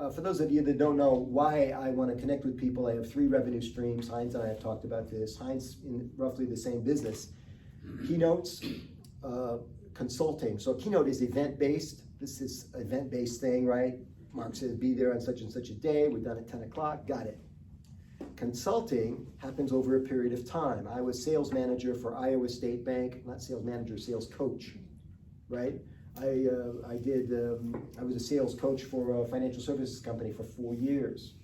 For those of you that don't know why I want to connect with people, I have 3 revenue streams. Heinz and I have talked about this. Heinz in roughly the same business. Keynotes, consulting. So keynote is event-based. This is event-based thing, right? Mark says be there on such and such a day. We're done at 10 o'clock. Got it. Consulting happens over a period of time. I was sales manager for Iowa State Bank, not sales manager, sales coach, right? I was a sales coach for a financial services company for 4 years,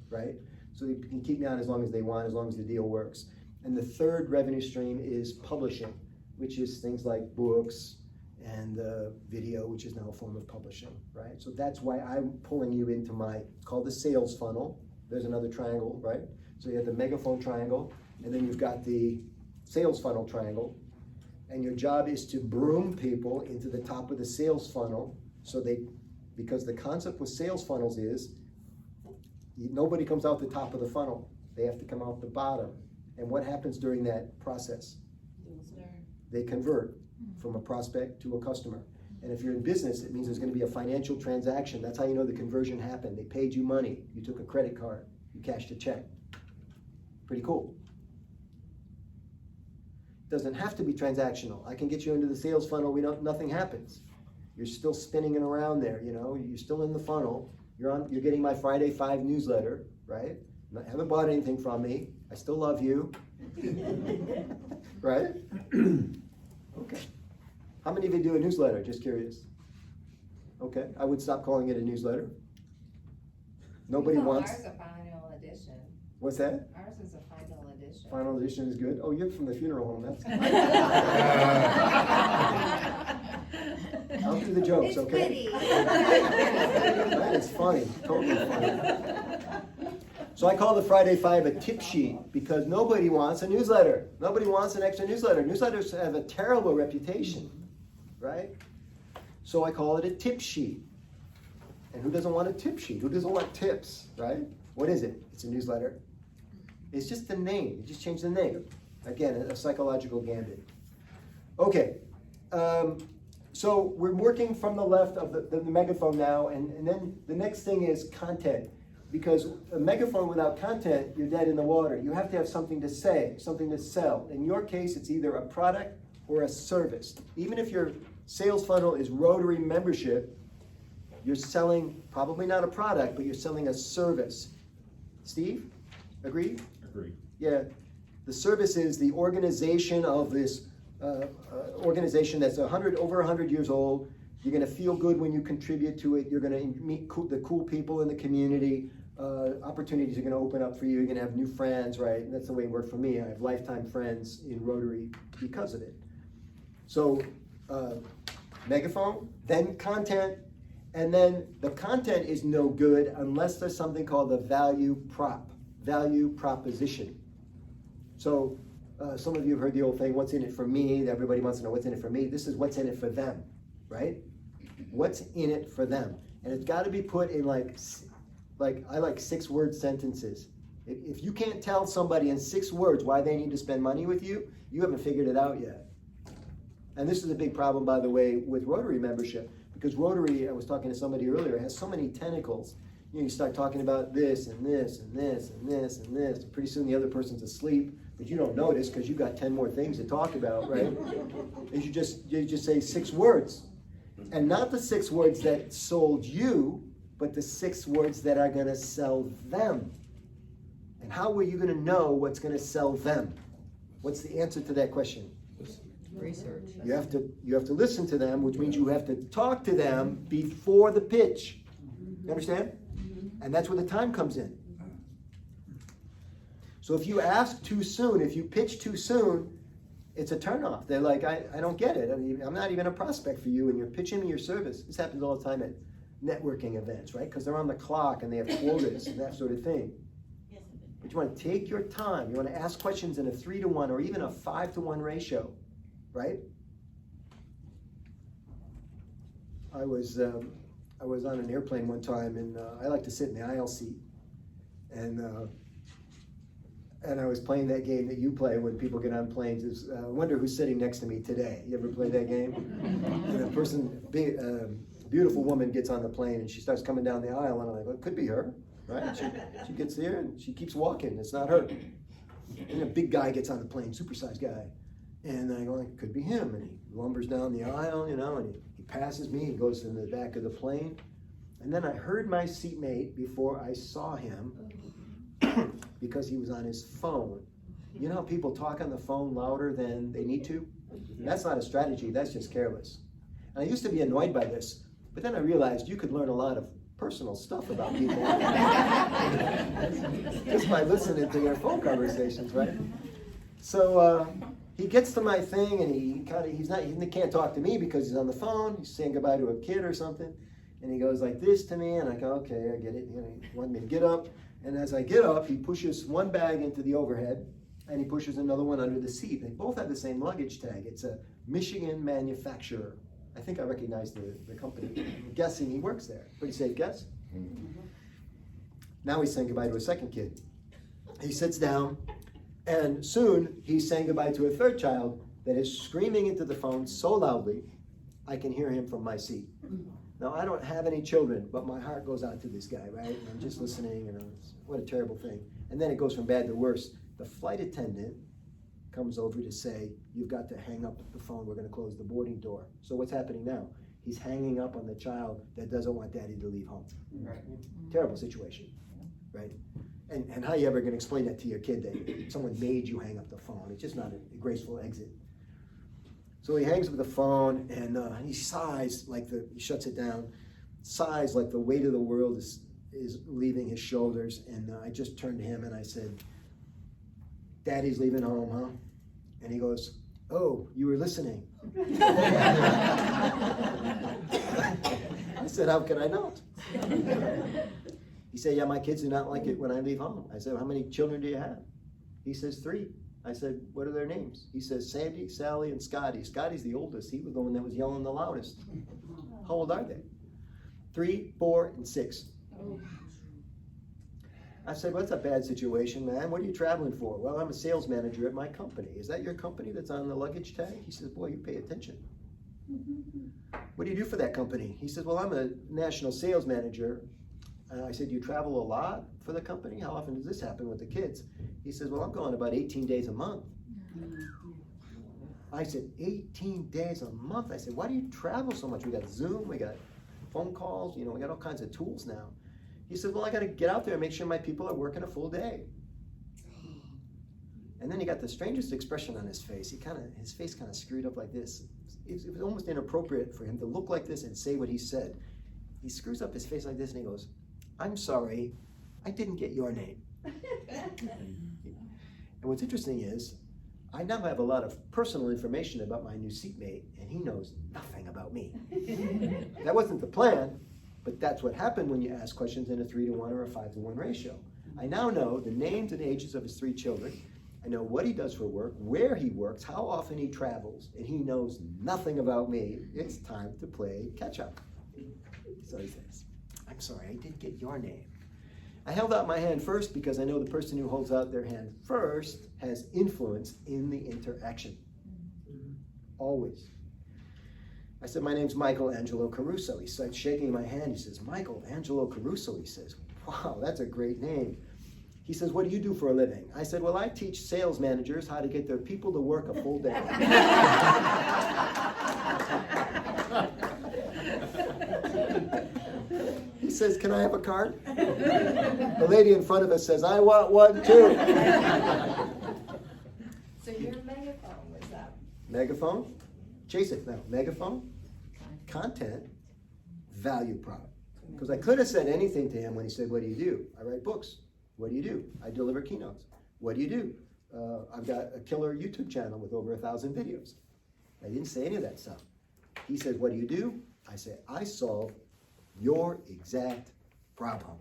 right? So they can keep me on as long as they want, as long as the deal works. And the third revenue stream is publishing, which is things like books and video, which is now a form of publishing, right? So that's why I'm pulling you into it's called the sales funnel. There's another triangle, right? So you have the Megaphone triangle, and then you've got the sales funnel triangle. And your job is to broom people into the top of the sales funnel because the concept with sales funnels is nobody comes out the top of the funnel. They have to come out the bottom. And what happens during that process? They convert from a prospect to a customer. And if you're in business, it means there's going to be a financial transaction. That's how you know the conversion happened. They paid you money. You took a credit card. You cashed a check. Pretty cool. Doesn't have to be transactional. I can get you into the sales funnel. Nothing happens. You're still spinning it around there. You're still in the funnel. You're getting my Friday 5 newsletter, right? Haven't bought anything from me. I still love you, right? Okay. How many of you do a newsletter? Just curious. Okay. I would stop calling it a newsletter. Nobody wants. Ours a final edition. What's that? Ours is a final edition. Final edition is good. Oh, you're from the funeral home. That's. I'll do the jokes, okay? That is funny. Totally funny. So I call the Friday 5 a tip sheet because nobody wants a newsletter. Nobody wants an extra newsletter. Newsletters have a terrible reputation, right? So I call it a tip sheet. And who doesn't want a tip sheet? Who doesn't want tips, right? What is it? It's a newsletter. It's just the name. You just change the name. Again, a psychological gambit. Okay. So we're working from the left of the Megaphone now, and then the next thing is content. Because a Megaphone without content, you're dead in the water. You have to have something to say, something to sell. In your case, it's either a product or a service. Even if your sales funnel is Rotary membership, you're selling probably not a product, but you're selling a service. Steve, agree? Agree. Yeah. The service is the organization of this organization that's over 100 years old. You're going to feel good when you contribute to it. You're going to meet the cool people in the community. Opportunities are going to open up for you. You're going to have new friends, right? And that's the way it worked for me. I have lifetime friends in Rotary because of it. So Megaphone, then content, and then the content is no good unless there's something called the value proposition. So some of you have heard the old thing, what's in it for me? Everybody wants to know what's in it for me. This is what's in it for them, right? What's in it for them? And it's got to be put in like I like 6-word sentences. If you can't tell somebody in 6 words why they need to spend money with you, you haven't figured it out yet. And this is a big problem, by the way, with Rotary membership, because Rotary, I was talking to somebody earlier, has so many tentacles. You start talking about this and this and this and this and this. Pretty soon the other person's asleep, but you don't notice because you got 10 more things to talk about, right? And you just say 6 words. And not the 6 words that sold you, but the 6 words that are going to sell them. And how are you going to know what's going to sell them? What's the answer to that question? Research. You have to listen to them, which means you have to talk to them before the pitch. You understand? And that's where the time comes in. So if you ask too soon, if you pitch too soon, it's a turnoff. They're like, I don't get it. I'm not even a prospect for you, and you're pitching me your service. This happens all the time at networking events, right? Because they're on the clock and they have quotas and that sort of thing. But you want to take your time. You want to ask questions in a 3-to-1 or even a 5-to-1 ratio, right? I was on an airplane one time, and I like to sit in the aisle seat, and I was playing that game that you play when people get on planes. I wonder who's sitting next to me today. You ever play that game? And a person beautiful woman gets on the plane and she starts coming down the aisle, and I'm like, well, it could be her, right? She gets there and she keeps walking. It's not her. And a big guy gets on the plane, supersized guy. And I go, it could be him. And he lumbers down the aisle, and he passes me. He goes in the back of the plane. And then I heard my seatmate before I saw him because he was on his phone. You know how people talk on the phone louder than they need to? That's not a strategy, that's just careless. And I used to be annoyed by this, but then I realized you could learn a lot of personal stuff about people just by listening to their phone conversations, right? So he gets to my thing, and he can't talk to me because he's on the phone. He's saying goodbye to a kid or something, and he goes like this to me, and I go, okay, I get it. He wanted me to get up, and as I get up, he pushes one bag into the overhead, and he pushes another one under the seat. They both have the same luggage tag. It's a Michigan manufacturer. I think I recognize the company. I'm guessing he works there. Pretty safe guess? Mm-hmm. Now he's saying goodbye to a second kid. He sits down, and soon he's saying goodbye to a third child that is screaming into the phone so loudly, I can hear him from my seat. Now, I don't have any children, but my heart goes out to this guy, right? And I'm just listening, what a terrible thing. And then it goes from bad to worse. The flight attendant comes over to say, you've got to hang up the phone, we're gonna close the boarding door. So what's happening now? He's hanging up on the child that doesn't want daddy to leave home. Right. Terrible situation, right? And how are you ever gonna explain that to your kid that someone made you hang up the phone? It's just not a graceful exit. So he hangs up the phone, and he sighs he shuts it down, sighs like the weight of the world is leaving his shoulders. And I just turned to him and I said, Daddy's leaving home, huh? And he goes, oh, you were listening. I said, how can I not? He said, yeah, my kids do not like it when I leave home. I said, how many children do you have? He says, 3. I said, what are their names? He says, Sandy, Sally, and Scotty. Scotty's the oldest. He was the one that was yelling the loudest. How old are they? 3, 4, and 6. I said, well, that's a bad situation, man. What are you traveling for? Well, I'm a sales manager at my company. Is that your company that's on the luggage tag? He says, boy, you pay attention. What do you do for that company? He says, well, I'm a national sales manager. I said, you travel a lot for the company? How often does this happen with the kids? He says, well, I'm going about 18 days a month. I said, 18 days a month? I said, why do you travel so much? We got Zoom, we got phone calls, we got all kinds of tools now. He said, well, I got to get out there and make sure my people are working a full day. And then he got the strangest expression on his face. His face kind of screwed up like this. It was almost inappropriate for him to look like this and say what he said. He screws up his face like this and he goes, I'm sorry, I didn't get your name. And what's interesting is, I now have a lot of personal information about my new seatmate, and he knows nothing about me. That wasn't the plan, but that's what happened when you ask questions in a 3-to-1 or a 5-to-1 ratio. I now know the names and ages of his 3 children. I know what he does for work, where he works, how often he travels, and he knows nothing about me. It's time to play catch up. So he says, I'm sorry, I didn't get your name. I held out my hand first because I know the person who holds out their hand first has influence in the interaction. Always. I said, my name's Michael Angelo Caruso. He starts shaking my hand. He says, Michael Angelo Caruso. He says, wow, that's a great name. He says, what do you do for a living? I said, well, I teach sales managers how to get their people to work a full day. He says, can I have a card? The lady in front of us says, I want one too. So your megaphone was up. Megaphone? Chase it now. Megaphone, content, value prop. Because I could have said anything to him when he said, what do you do? I write books. What do you do? I deliver keynotes. What do you do? I've got a killer YouTube channel with over 1,000 videos. I didn't say any of that stuff. He said, what do you do? I said, I solve your exact problem.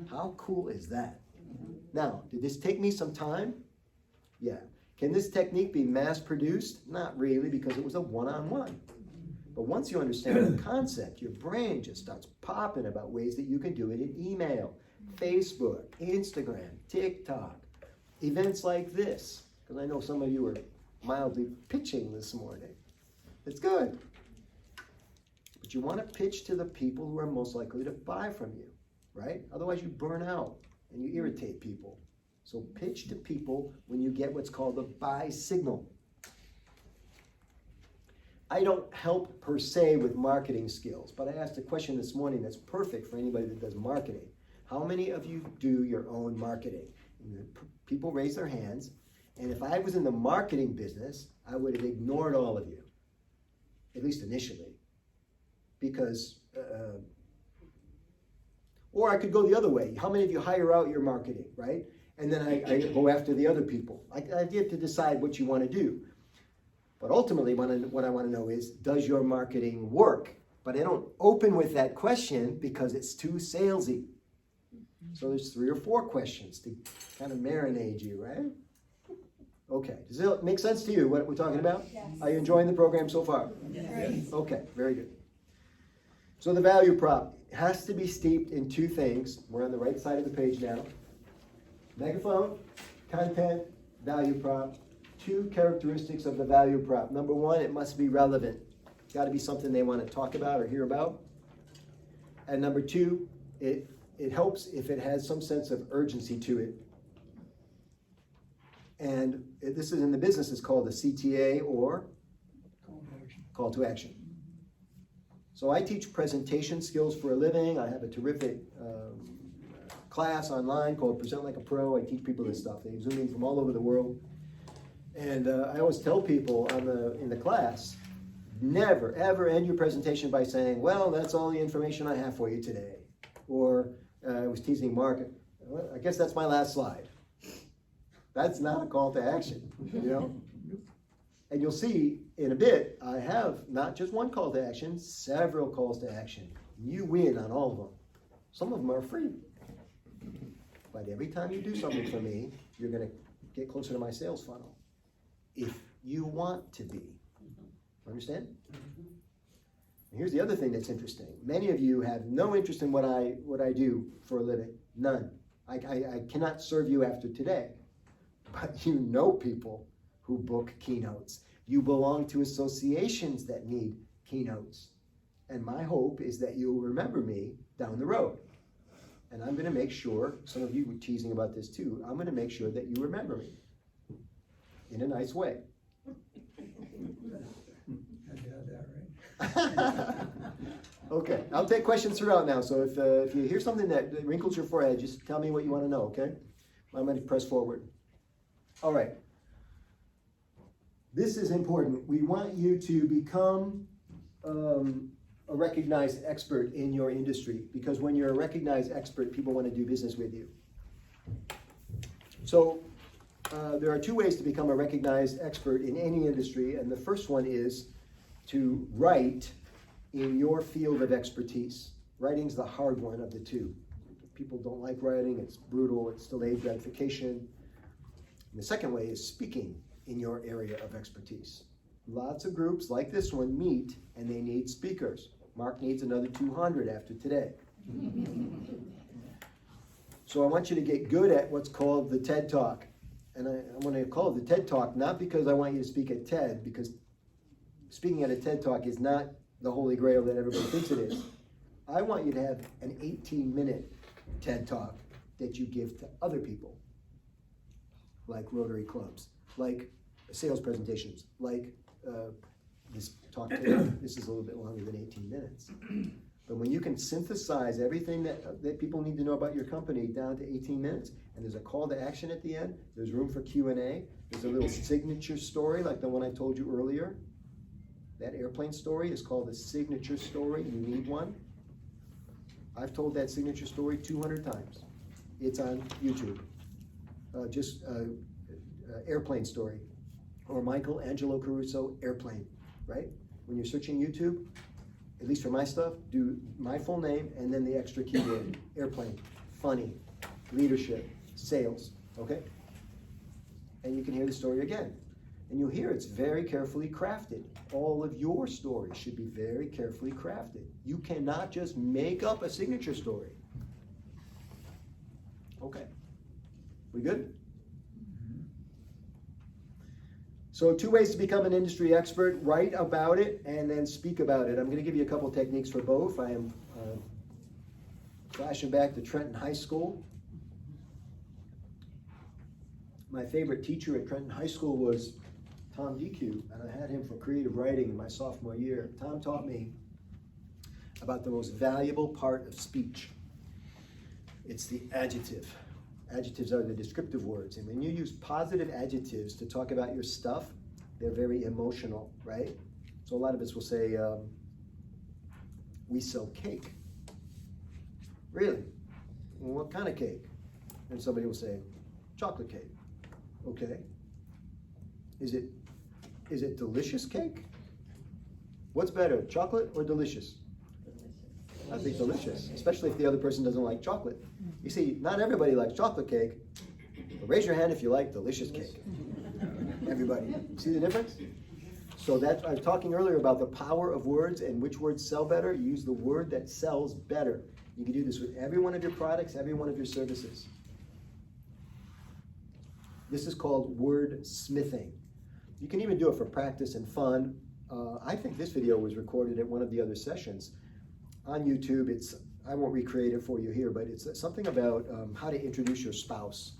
How cool is that? Now, did this take me some time? Yeah. Can this technique be mass produced? Not really, because it was a one-on-one. But once you understand the concept, your brain just starts popping about ways that you can do it in email, Facebook, Instagram, TikTok, events like this. Because I know some of you are mildly pitching this morning. It's good. But But you want to pitch to the people who are most likely to buy from you, right? Otherwise you burn out and you irritate people. So pitch to people when you get what's called a buy signal. I don't help per se with marketing skills, but I asked a question this morning that's perfect for anybody that does marketing. How many of you do your own marketing? And people raise their hands, and if I was in the marketing business, I would have ignored all of you, at least initially, because, or I could go the other way. How many of you hire out your marketing, right? And then I go after the other people. I get to decide what you want to do. But ultimately, what I want to know is, does your marketing work? But I don't open with that question because it's too salesy. So there's 3 or 4 questions to kind of marinate you, right? Okay, does it make sense to you what we're talking about? Yes. Are you enjoying the program so far? Yes. Okay, very good. So the value prop has to be steeped in 2 things. We're on the right side of the page now. Megaphone, content, value prop. 2 characteristics of the value prop. Number 1, it must be relevant. It's got to be something they want to talk about or hear about. And number 2, it helps if it has some sense of urgency to it. And this is in the business, it's called a CTA, or call to action. So I teach presentation skills for a living. I have a terrific class online called Present Like a Pro. I teach people this stuff. They zoom in from all over the world. And I always tell people in the class, never, ever end your presentation by saying, well, that's all the information I have for you today. Or I was teasing Mark, well, I guess that's my last slide. That's not a call to action, you know? And you'll see in a bit, I have not just 1 call to action, several calls to action. You win on all of them. Some of them are free. But every time you do something for me, you're going to get closer to my sales funnel. If you want to be. Understand? And here's the other thing that's interesting. Many of you have no interest in what I do for a living. None. I cannot serve you after today. But you know people who book keynotes. You belong to associations that need keynotes. And my hope is that you'll remember me down the road. And I'm going to make sure, some of you were teasing about this too, I'm going to make sure that you remember me in a nice way. Okay, I'll take questions throughout now. So if you hear something that wrinkles your forehead, just tell me what you want to know, okay? I'm going to press forward. All right. This is important. We want you to become a recognized expert in your industry, because when you're a recognized expert, people want to do business with you. So there are 2 ways to become a recognized expert in any industry, and the first one is to write in your field of expertise. Writing's the hard one of the 2. People don't like writing, it's brutal, it's delayed gratification. And the second way is speaking in your area of expertise. Lots of groups like this one meet and they need speakers. Mark needs another 200 after today. So I want you to get good at what's called the TED Talk. And I want to call it the TED Talk, not because I want you to speak at TED, because speaking at a TED Talk is not the holy grail that everybody thinks it is. I want you to have an 18-minute TED Talk that you give to other people, like Rotary clubs, like sales presentations, like this talk today. This is a little bit longer than 18 minutes. But when you can synthesize everything that people need to know about your company down to 18 minutes, and there's a call to action at the end, there's room for Q&A, there's a little signature story like the one I told you earlier. That airplane story is called a signature story. You need one. I've told that signature story 200 times. It's on YouTube. Airplane story, or Michael Angelo Caruso airplane, right? When you're searching YouTube, at least for my stuff, do my full name and then the extra keyword, airplane, funny, leadership, sales, okay? And you can hear the story again. And you'll hear it's very carefully crafted. All of your stories should be very carefully crafted. You cannot just make up a signature story. Okay, we good? So 2 ways to become an industry expert: write about it and then speak about it. I'm going to give you a couple techniques for both. I am flashing back to Trenton High School. My favorite teacher at Trenton High School was Tom DQ, and I had him for creative writing in my sophomore year. Tom taught me about the most valuable part of speech. It's the adjective. Adjectives are the descriptive words, and when you use positive adjectives to talk about your stuff, they're very emotional, right? So a lot of us will say, we sell cake. Really? Well, what kind of cake? And somebody will say, chocolate cake. Okay. Is it delicious cake? What's better, chocolate or delicious? I think delicious, especially if the other person doesn't like chocolate. You see, not everybody likes chocolate cake, but raise your hand if you like delicious cake. Everybody. See the difference? So that I was talking earlier about the power of words and which words sell better. Use the word that sells better. You can do this with every one of your products, every one of your services. This is called word smithing. You can even do it for practice and fun. I think this video was recorded at one of the other sessions. On YouTube, I won't recreate it for you here, but it's something about how to introduce your spouse.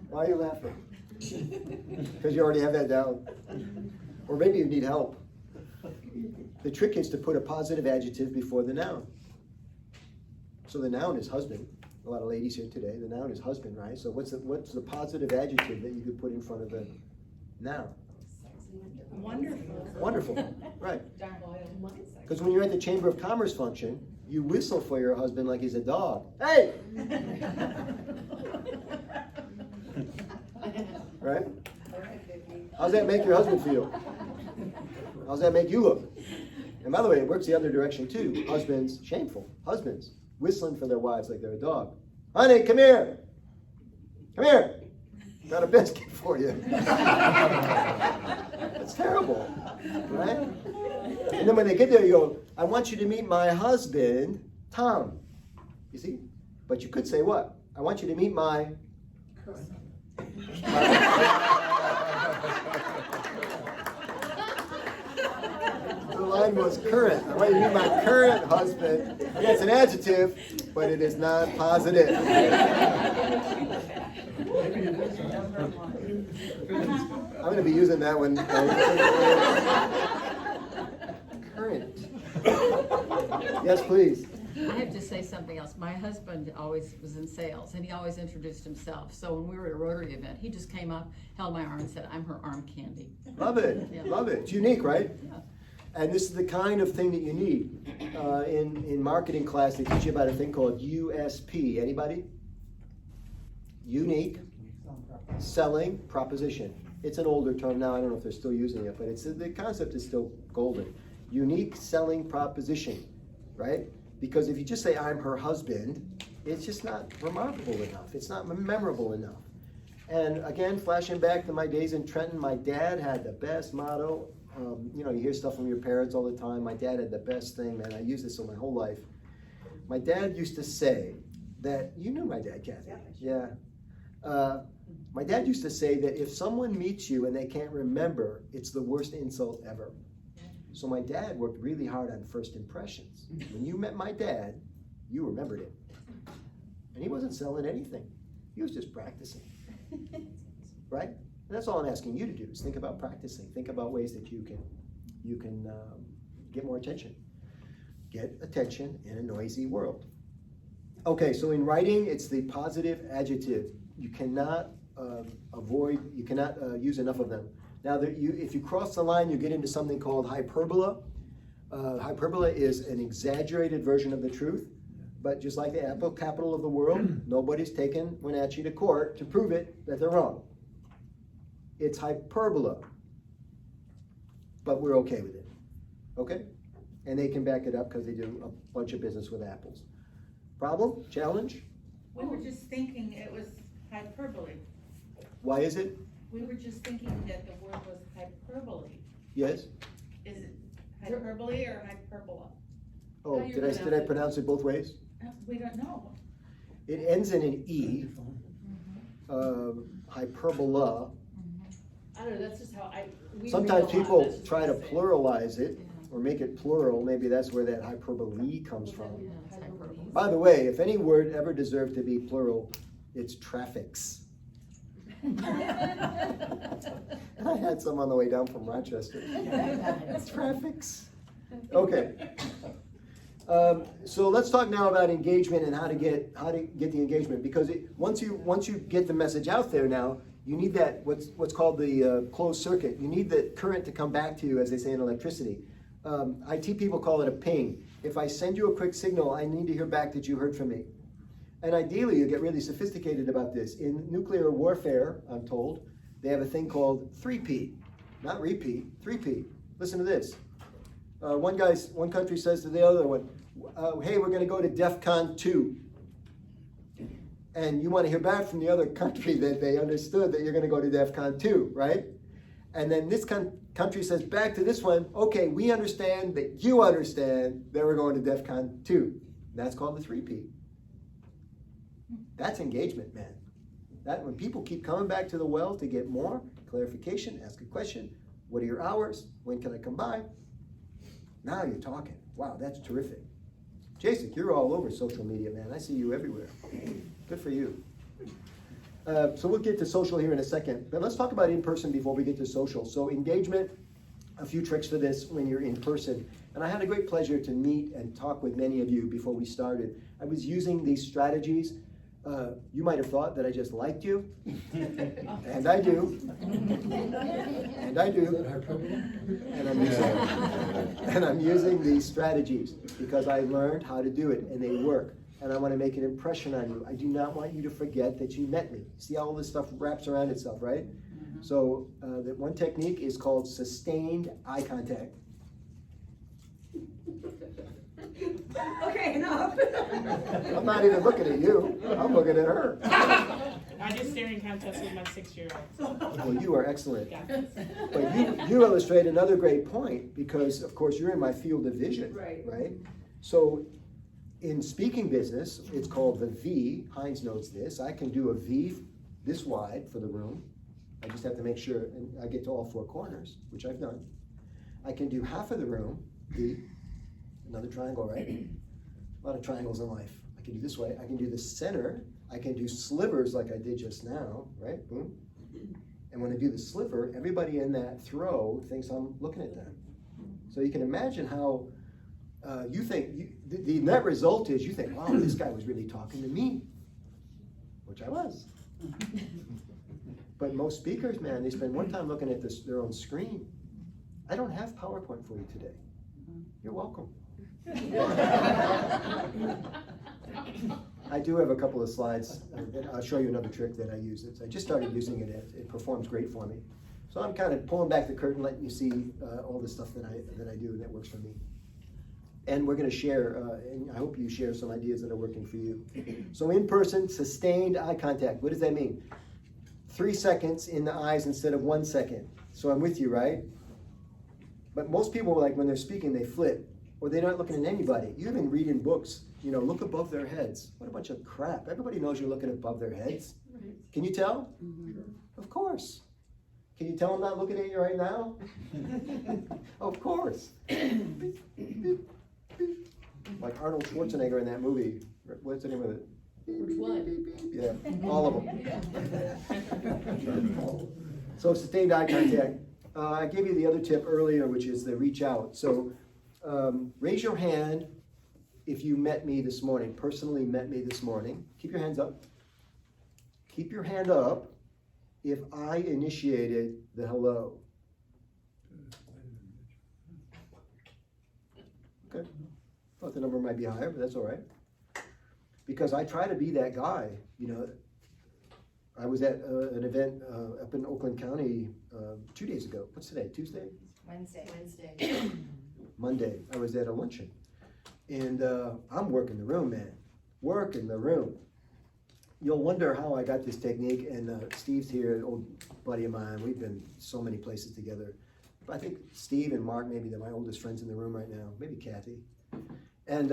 Why are you laughing? Because you already have that down. Or maybe you need help. The trick is to put a positive adjective before the noun. So the noun is husband. A lot of ladies here today, the noun is husband, right? So what's the positive adjective that you could put in front of the noun? Wonderful. Wonderful, right. Because when you're at the Chamber of Commerce function, you whistle for your husband like he's a dog. Hey! Right? How's that make your husband feel? How's that make you look? And by the way, it works the other direction too. Husbands, shameful. Husbands, whistling for their wives like they're a dog. Honey, come here. Come here. Got a biscuit for you. That's terrible, right? And then when they get there, you go, I want you to meet my husband, Tom. You see? But you could say what? I want you to meet my... The line was current. I want you to meet my current husband. That's an adjective, but it is not positive. I'm going to be using that one. Current. Yes, please. I have to say something else. My husband always was in sales, and he always introduced himself. So when we were at a Rotary event, he just came up, held my arm, and said, "I'm her arm candy." Love it. Yeah. Love it. It's unique, right? Yeah. And this is the kind of thing that you need. In marketing class, they teach you about a thing called USP. Anybody? Unique selling proposition. It's an older term now. I don't know if they're still using it, but the concept is still golden. Unique selling proposition, right? Because if you just say, I'm her husband, it's just not remarkable enough. It's not memorable enough. And again, flashing back to my days in Trenton, my dad had the best motto. You hear stuff from your parents all the time. My dad had the best thing, man. I used this in my whole life. My dad used to say that, you knew my dad, Kathy. Yeah. My dad used to say that if someone meets you and they can't remember, it's the worst insult ever. So my dad worked really hard on first impressions. When you met my dad, you remembered it. And he wasn't selling anything. He was just practicing. Right? And that's all I'm asking you to do is think about practicing. Think about ways that you can get more attention. Get attention in a noisy world. Okay, so in writing, it's the positive adjective. You cannot use enough of them. Now, if you cross the line, you get into something called hyperbola. Hyperbola is an exaggerated version of the truth, but just like the Apple capital of the world, nobody's taken Wenatchee to court to prove it that they're wrong. It's hyperbola, but we're okay with it, okay? And they can back it up because they do a bunch of business with apples. Problem? Challenge? We were just thinking it was hyperbole. Why is it? We were just thinking that the word was hyperbole. Yes? Is it hyperbole or hyperbola? Oh, did I pronounce it both ways? We don't know. It ends in an E, hyperbola, I don't know, that's just how we Sometimes read a lot, people that's just try what to I say. pluralize it or make it plural. Maybe that's where that hyperbole comes from. Yeah, it's hyperbole. By the way, if any word ever deserved to be plural, it's traffics. And I had some on the way down from Rochester. Traffics. Okay. So let's talk now about engagement and how to get the engagement, because once you get the message out there now, you need that what's called the closed circuit. You need the current to come back to you, as they say in electricity. IT people call it a ping. If I send you a quick signal, I need to hear back that you heard from me. And ideally, you get really sophisticated about this. In nuclear warfare, I'm told, they have a thing called 3P, not repeat, 3P. Listen to this. One country says to the other one, hey, we're going to go to DEFCON 2. And you want to hear back from the other country that they understood that you're going to go to DEFCON 2, right? And then this country says back to this one, okay, we understand that you understand that we're going to DEFCON 2. That's called the 3P. That's engagement, man. That when people keep coming back to the well to get more clarification, ask a question. What are your hours? When can I come by? Now you're talking. Wow, that's terrific. Jason, you're all over social media, man. I see you everywhere. Good for you. So we'll get to social here in a second, but let's talk about in-person before we get to social. So engagement, a few tricks for this when you're in person. And I had a great pleasure to meet and talk with many of you before we started. I was using these strategies. You might have thought that I just liked you, and I do, and I do, and I'm using these strategies because I learned how to do it, and they work, and I want to make an impression on you. I do not want you to forget that you met me. See how all this stuff wraps around itself, right? So that one technique is called sustained eye contact. Okay, enough. I'm not even looking at you, I'm looking at her. I do staring contest with my 6-year-old. Well, you are excellent. Yeah. But you illustrate another great point, because of course you're in my field of vision, right? So in speaking business, it's called the V. Heinz knows this. I can do a V this wide for the room. I just have to make sure, and I get to all 4 corners, which I've done. I can do half of the room, V, another triangle, right? A lot of triangles in life. I can do this way. I can do the center. I can do slivers like I did just now, right? Boom. And when I do the sliver, everybody in that throw thinks I'm looking at them. So you can imagine how you think, the net result is you think, wow, this guy was really talking to me, which I was. But most speakers, man, they spend one time looking at their own screen. I don't have PowerPoint for you today. You're welcome. I do have a couple of slides. I'll show you another trick that I use. I just started using it. It performs great for me. So I'm kind of pulling back the curtain, letting you see all the stuff that I do that works for me. And we're going to share, and I hope you share some ideas that are working for you. So in person, sustained eye contact. What does that mean? 3 seconds in the eyes instead of 1 second. So I'm with you, right? But most people, like when they're speaking, they flip, or they're not looking at anybody. You even read in books, you know, look above their heads. What a bunch of crap. Everybody knows you're looking above their heads. Can you tell? Mm-hmm. Of course. Can you tell I'm not looking at you right now? Of course. Like Arnold Schwarzenegger in that movie. What's the name of it? Which one? Yeah, all of them. So sustained eye contact. I gave you the other tip earlier, which is the reach out. So raise your hand if you met me this morning, personally met me this morning. Keep your hands up. Keep your hand up if I initiated the hello. Okay. Thought the number might be higher, but that's all right. Because I try to be that guy, you know. I was at an event up in Oakland County 2 days ago. What's today, Tuesday? Wednesday. Monday, I was at a luncheon. And I'm working the room, man. Working the room. You'll wonder how I got this technique, and Steve's here, an old buddy of mine. We've been so many places together. I think Steve and Mark, maybe they're my oldest friends in the room right now. Maybe Kathy. And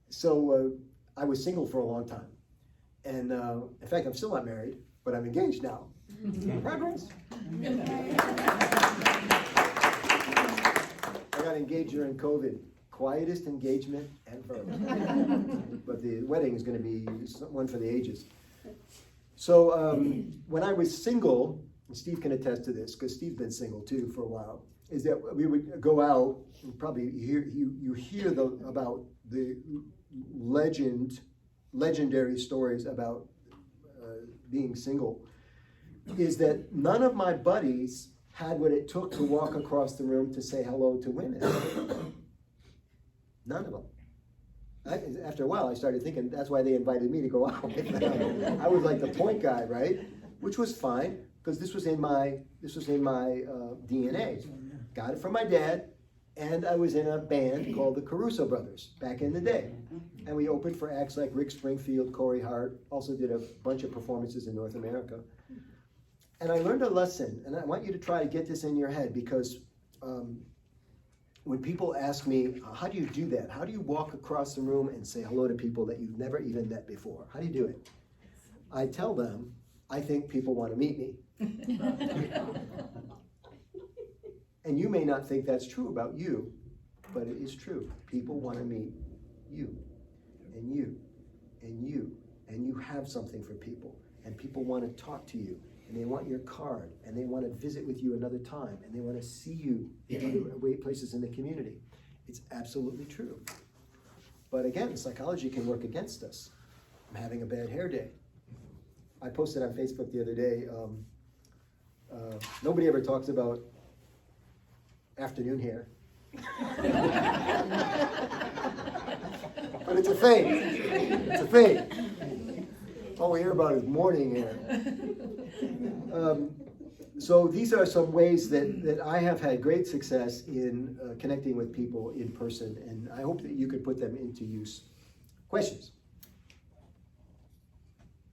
so I was single for a long time. And in fact, I'm still not married, but I'm engaged now. Progress. I got engaged during COVID. Quietest engagement ever. But the wedding is going to be one for the ages. So when I was single, and Steve can attest to this, because Steve's been single too for a while, is that we would go out, and probably you hear about the legendary stories about being single, is that none of my buddies had what it took to walk across the room to say hello to women. None of them. After a while, I started thinking that's why they invited me to go out with them. I was like the point guy, right? Which was fine, because this was in my DNA. Got it from my dad, and I was in a band called the Caruso Brothers back in the day. And we opened for acts like Rick Springfield, Corey Hart, also did a bunch of performances in North America. And I learned a lesson, and I want you to try to get this in your head, because when people ask me, how do you do that? How do you walk across the room and say hello to people that you've never even met before? How do you do it? I tell them, I think people want to meet me. And you may not think that's true about you, but it is true. People want to meet you, and you, and you, and you have something for people, and people want to talk to you, and they want your card, and they want to visit with you another time, and they want to see you in other places in the community. It's absolutely true. But again, psychology can work against us. I'm having a bad hair day. I posted on Facebook the other day, nobody ever talks about afternoon hair. But it's a thing. It's a thing. All we hear about is morning hair. So these are some ways that I have had great success in connecting with people in person, and I hope that you could put them into use. Questions?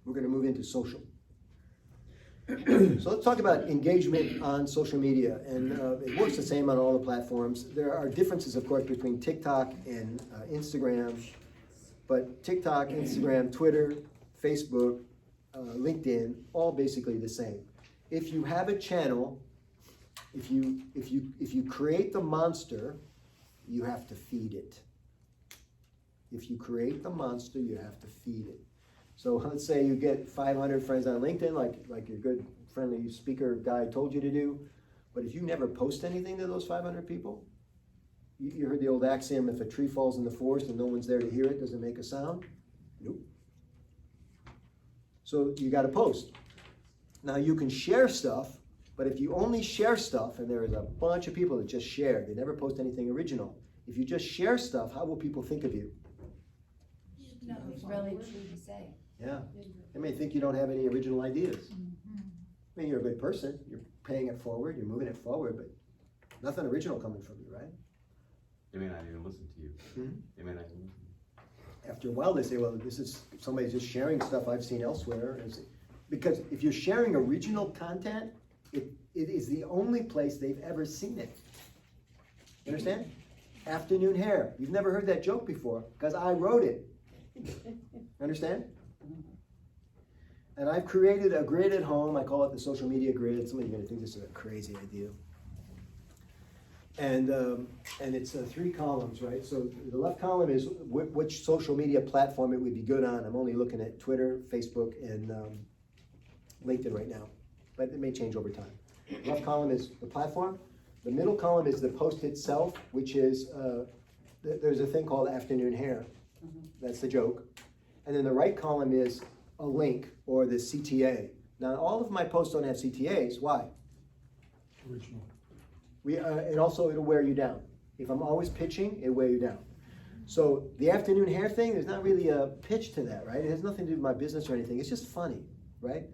We're going to move into social. So let's talk about engagement on social media, and it works the same on all the platforms. There are differences, of course, between TikTok and Instagram, but TikTok, Instagram, Twitter, Facebook, LinkedIn, all basically the same. If you have a channel, if you create the monster, you have to feed it. If you create the monster, you have to feed it. So let's say you get 500 friends on LinkedIn, like your good friendly speaker guy told you to do, but if you never post anything to those 500 people, you heard the old axiom, if a tree falls in the forest and no one's there to hear it, does it make a sound? Nope. So you got to post. Now you can share stuff, but if you only share stuff, and there is a bunch of people that just share, they never post anything original. If you just share stuff, how will people think of you? No, it's really true to say. Yeah, they may think you don't have any original ideas. I mean, you're a good person, you're paying it forward, you're moving it forward, but nothing original coming from you, right? They may not even listen to you. Mm-hmm. They may not even listen. After a while, they say, well, this is somebody's just sharing stuff I've seen elsewhere. Because if you're sharing original content, it is the only place they've ever seen it. You understand? Afternoon hair. You've never heard that joke before, because I wrote it. Understand? And I've created a grid at home. I call it the social media grid. Somebody's going to think this is a crazy idea. And it's 3 columns, right? So the left column is which social media platform it would be good on. I'm only looking at Twitter, Facebook, and LinkedIn right now, but it may change over time. The left column is the platform. The middle column is the post itself, which is, there's a thing called afternoon hair. That's the joke. And then the right column is a link or the CTA. Now, all of my posts don't have CTAs. Why? Original. And also it'll wear you down. If I'm always pitching, it'll wear you down. So the afternoon hair thing, there's not really a pitch to that, right? It has nothing to do with my business or anything. It's just funny, right?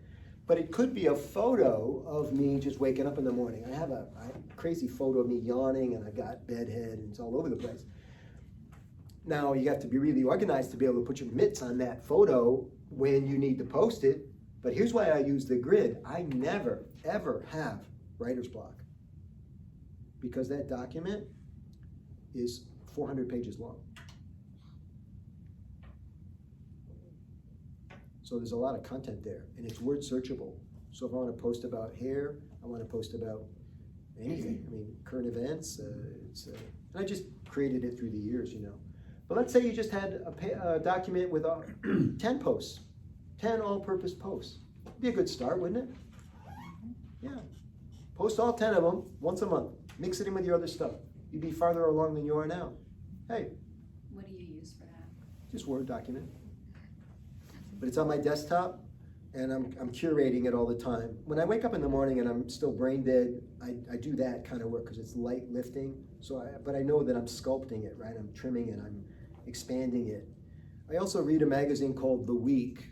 But it could be a photo of me just waking up in the morning. I have a crazy photo of me yawning, and I've got bedhead, and it's all over the place. Now, you have to be really organized to be able to put your mitts on that photo when you need to post it. But here's why I use the grid. I never, ever have writer's block, because that document is 400 pages long. So there's a lot of content there, and it's word searchable. So if I want to post about hair, I want to post about anything. I mean, current events. And I just created it through the years, you know. But let's say you just had a document with 10 posts, 10 all-purpose posts. Be a good start, wouldn't it? Yeah. Post all 10 of them once a month. Mix it in with your other stuff. You'd be farther along than you are now. Hey, What do you use for that? just Word document. But it's on my desktop, and I'm curating it all the time. When I wake up in the morning and I'm still brain dead, I do that kind of work because it's light lifting. But I know that I'm sculpting it, right? I'm trimming it, I'm expanding it. I also read a magazine called The Week.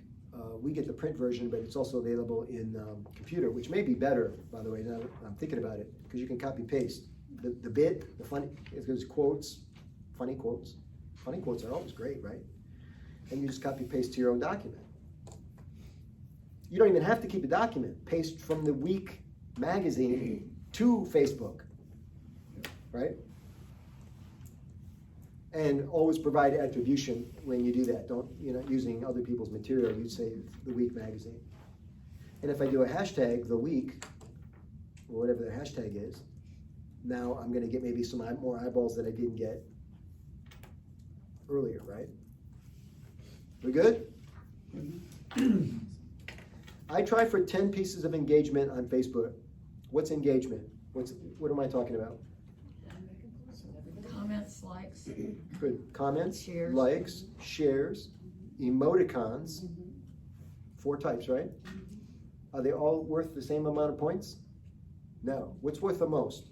We get the print version, but it's also available in computer, which may be better, by the way, now that I'm thinking about it, because you can copy paste. The funny, if there's quotes, funny quotes. Funny quotes are always great, right? And you just copy paste to your own document. You don't even have to keep a document. Paste from The Week magazine to Facebook, right? And always provide attribution when you do that. You're not using other people's material. You'd say The Week magazine. And if I do a hashtag, The Week, or whatever the hashtag is, now I'm gonna get maybe some more eyeballs that I didn't get earlier, right? We good? I try for 10 pieces of engagement on Facebook. What's engagement? What am I talking about? Comments, likes, Good. Comments, Shares. likes, shares, emoticons. 4 types, right? Are they all worth the same amount of points? No. What's worth the most?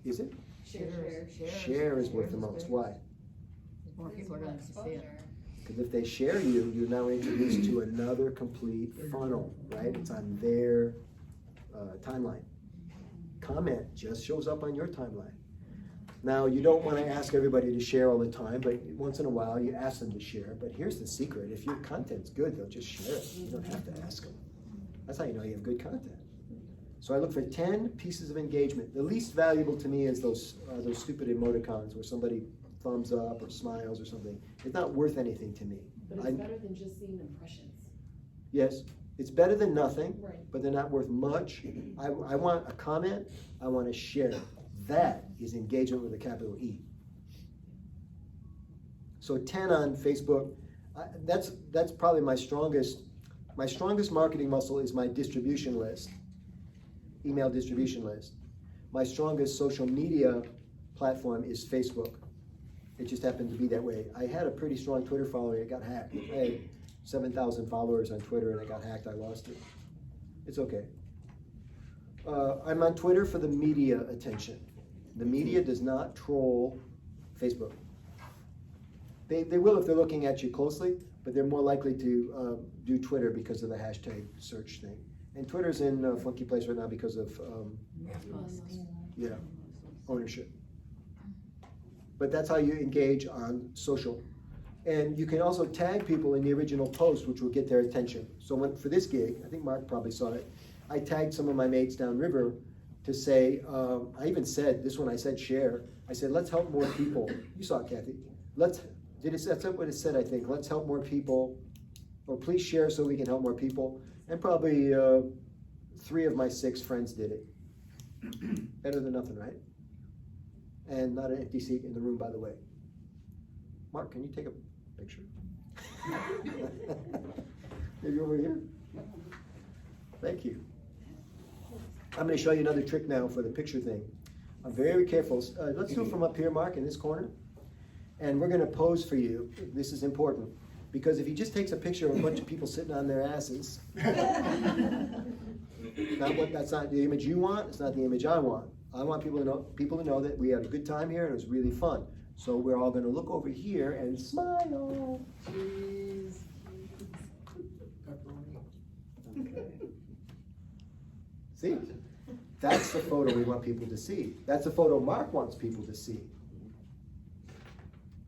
Is it? Share is worth the most. Why? More people are going to see it. Because if they share you, you're now introduced to another complete funnel, right? It's on their timeline. Comment just shows up on your timeline. Now, you don't want to ask everybody to share all the time, but once in a while you ask them to share. But here's the secret. If your content's good, they'll just share it. You don't have to ask them. That's how you know you have good content. So I look for 10 pieces of engagement. The least valuable to me is those stupid emoticons where somebody thumbs up or smiles or something. It's not worth anything to me. But it's better than just seeing impressions. Yes, it's better than nothing, Right. but they're not worth much. I want a comment, I want to share. That is engagement with a capital E. So 10 on Facebook, that's probably my strongest marketing muscle is my distribution list, email distribution list. My strongest social media platform is Facebook. It just happened to be that way. I had a pretty strong Twitter following, it got hacked. I had 7,000 followers on Twitter and I got hacked, I lost it. It's okay. I'm on Twitter for the media attention. The media does not troll Facebook. They will if they're looking at you closely, but they're more likely to do Twitter because of the hashtag search thing. And Twitter's in a funky place right now because of ownership. But that's how you engage on social. And you can also tag people in the original post, which will get their attention. So for this gig, I think Mark probably saw it, I tagged some of my mates downriver to say, I even said, this one I said share, I said, let's help more people. You saw it, Kathy. That's what it said, I think. Let's help more people, or please share so we can help more people. And probably 3 of my 6 friends did it. Better than nothing, right? And not an empty seat in the room, by the way. Mark, can you take a picture? Maybe over here? Thank you. I'm going to show you another trick now for the picture thing. I'm very careful. Let's do it from up here, Mark, in this corner. And we're going to pose for you. This is important. Because if he just takes a picture of a bunch of people sitting on their asses, that's not the image you want, it's not the image I want. I want people to know that we had a good time here and it was really fun. So we're all going to look over here and smile. Cheese. Okay. See? That's the photo we want people to see. That's the photo Mark wants people to see.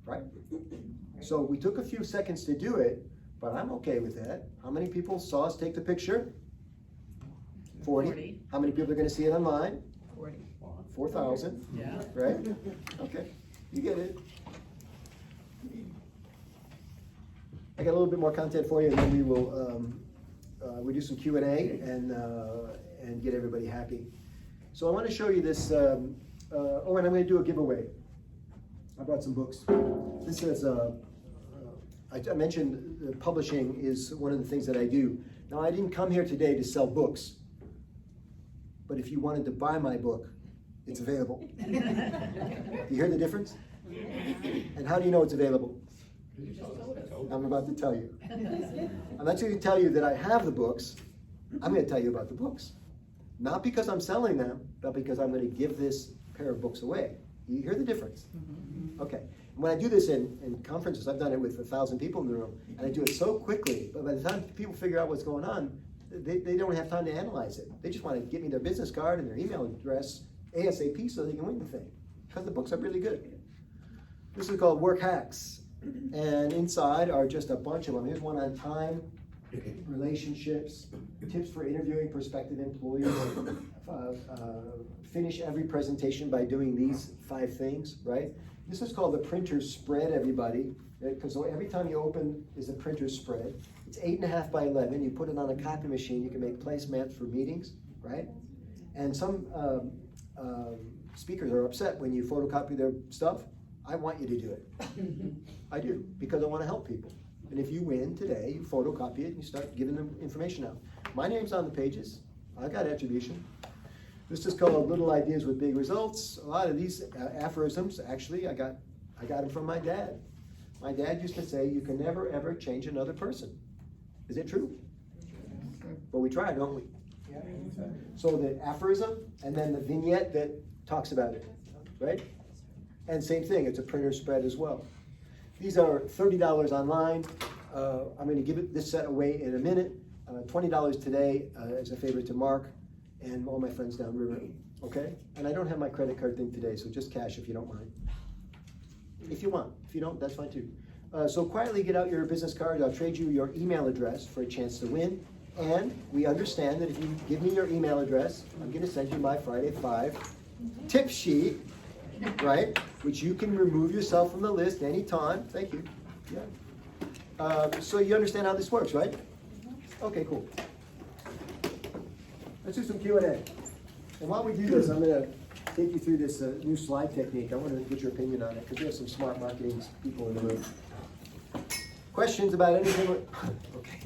Right? So we took a few seconds to do it, but I'm okay with that. How many people saw us take the picture? 40. How many people are going to see it online? 40. 4,000. Yeah. Right? Okay. You get it. I got a little bit more content for you, and then we will we do some Q&A and get everybody happy. So I want to show you this, and I'm going to do a giveaway. I brought some books. This is, I mentioned publishing is one of the things that I do. Now, I didn't come here today to sell books, but if you wanted to buy my book, it's available. Do you hear the difference? And how do you know it's available? I'm about to tell you. I'm not going to tell you that I have the books. I'm going to tell you about the books. Not because I'm selling them, but because I'm going to give this pair of books away. You hear the difference? Okay. When I do this in conferences, I've done it with 1,000 people in the room, and I do it so quickly, but by the time people figure out what's going on, they don't have time to analyze it. They just want to give me their business card and their email address ASAP so they can win the thing, because the books are really good. This is called Work Hacks, and inside are just a bunch of them. Here's one on time, relationships, tips for interviewing prospective employees, finish every presentation by doing these 5 things, right? This is called the printer's spread, everybody, because every time you open is a printer's spread. It's 8.5 by 11. You put it on a copy machine. You can make placemats for meetings, right? And some speakers are upset when you photocopy their stuff. I want you to do it. I do, because I want to help people. And if you win today, you photocopy it and you start giving them information out. My name's on the pages. I got attribution. This is called Little Ideas with Big Results. A lot of these aphorisms, actually, I got them from my dad. My dad used to say, you can never, ever change another person. Is it true? Well, we try, don't we? Yeah. So the aphorism, and then the vignette that talks about it, right? And same thing, it's a printer spread as well. These are $30 online. I'm going to give this set away in a minute. $20 today as a favor to Mark and all my friends downriver, okay? And I don't have my credit card thing today, so just cash if you don't mind. If you want. If you don't, that's fine too. So quietly get out your business card. I'll trade you your email address for a chance to win. And we understand that if you give me your email address, I'm going to send you my Friday 5 tip sheet, right? Which you can remove yourself from the list anytime. Thank you. Yeah. So you understand how this works, right? Okay, cool. Let's do some Q&A. And while we do this, I'm going to take you through this new slide technique. I want to get your opinion on it because we have some smart marketing people in the room. Questions about anything? Okay.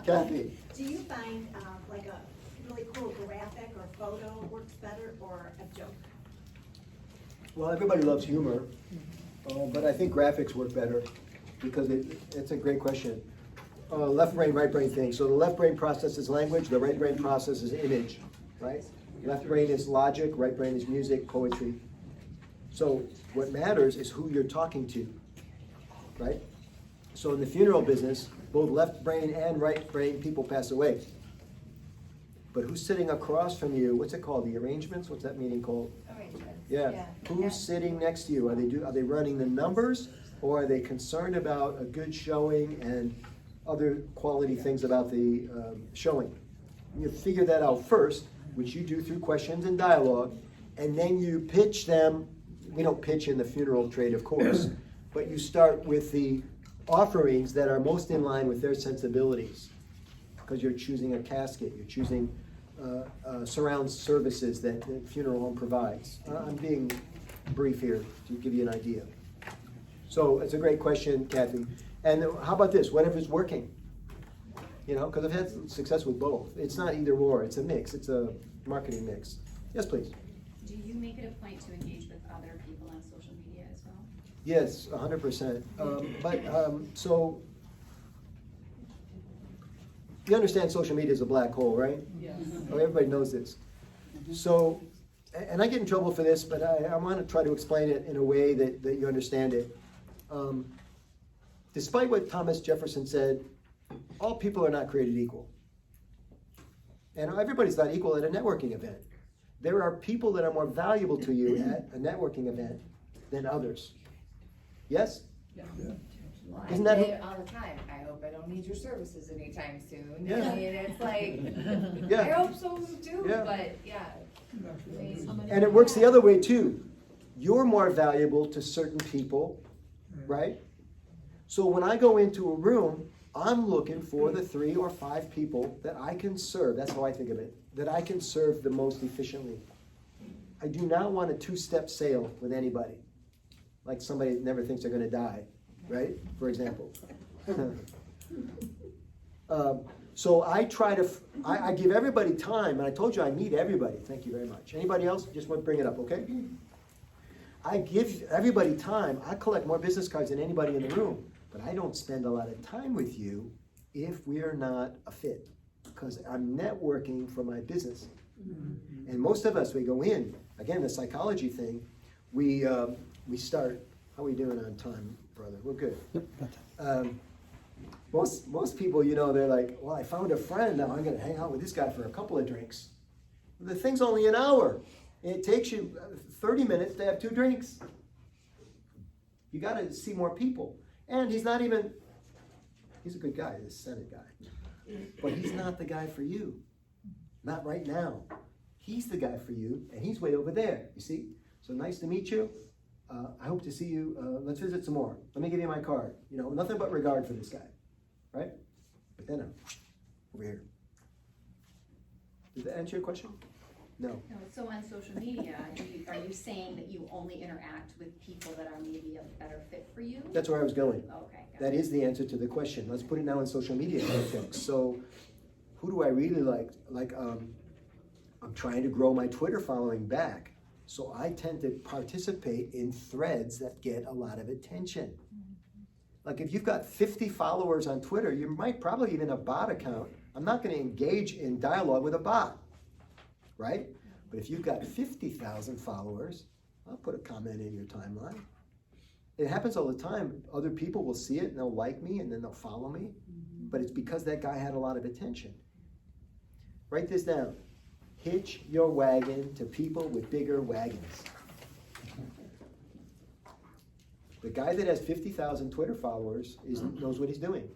Kathy. Do you find like a really cool graphic or photo works better, or a joke? Well, everybody loves humor, but I think graphics work better because it's a great question. Left brain, right brain thing. So the left brain processes language, the right brain processes image, right? Left brain is logic, right brain is music, poetry. So what matters is who you're talking to, right? So in the funeral business, both left brain and right brain people pass away. But who's sitting across from you? What's it called? The arrangements? What's that meeting called? Arrangements. Yeah. Who's sitting next to you? Are they running the numbers, or are they concerned about a good showing and other quality things about the showing? You figure that out first, which you do through questions and dialogue, and then you pitch them. We don't pitch in the funeral trade, of course, but you start with the offerings that are most in line with their sensibilities, because you're choosing a casket, you're choosing surround services that the funeral home provides. I'm being brief here to give you an idea. So it's a great question, Kathy. And how about this? Whatever's working, you know, because I've had success with both. It's not either or, it's a mix. It's a marketing mix. Yes, please. Do you make it a point to engage with other people on social media as well? Yes, 100%. So you understand social media is a black hole, right? Yes. Oh, everybody knows this. So, and I get in trouble for this, but I want to try to explain it in a way that you understand it. Despite what Thomas Jefferson said, all people are not created equal. And everybody's not equal at a networking event. There are people that are more valuable to you at a networking event than others. Yes? Yeah. Well, Isn't I that- say it all the time. I hope I don't need your services anytime soon. Yeah. I mean, it's like, Yeah. I hope so too, Yeah. but yeah. And it works the other way too. You're more valuable to certain people, right? So when I go into a room I'm looking for the 3 or 5 people that I can serve. That's how I think of it. That I can serve the most efficiently. I do not want a 2-step sale with anybody. Like somebody that never thinks they're gonna die, right? For example. So I try to, I give everybody time, and I told you I meet everybody. Thank you very much. Anybody else? Just want to bring it up, okay? I give everybody time. I collect more business cards than anybody in the room, but I don't spend a lot of time with you if we are not a fit, because I'm networking for my business. And most of us, we go in, again, the psychology thing, we start, how are we doing on time, brother? We're good. Most people, you know, they're like, well, I found a friend, now I'm gonna hang out with this guy for a couple of drinks. The thing's only an hour. It takes you 30 minutes to have 2 drinks. You gotta see more people. And he's not even, he's a good guy, this Senate guy. But he's not the guy for you. Not right now. He's the guy for you, and he's way over there, you see? So nice to meet you. I hope to see you. Let's visit some more. Let me give you my card. You know, nothing but regard for this guy, right? But then I'm over here. Did that answer your question? No. No, so on social media, are you saying that you only interact with people that are maybe a better fit for you? That's where I was going. Okay, got That it. is the answer to the question. Let's put it now in social media context. So who do I really like? I'm trying to grow my Twitter following back. So I tend to participate in threads that get a lot of attention. Like if you've got 50 followers on Twitter, you might probably even a bot account. I'm not going to engage in dialogue with a bot, right? But if you've got 50,000 followers, I'll put a comment in your timeline. It happens all the time. Other people will see it and they'll like me and then they'll follow me. But it's because that guy had a lot of attention. Write this down. Hitch your wagon to people with bigger wagons. The guy that has 50,000 Twitter followers knows what he's doing,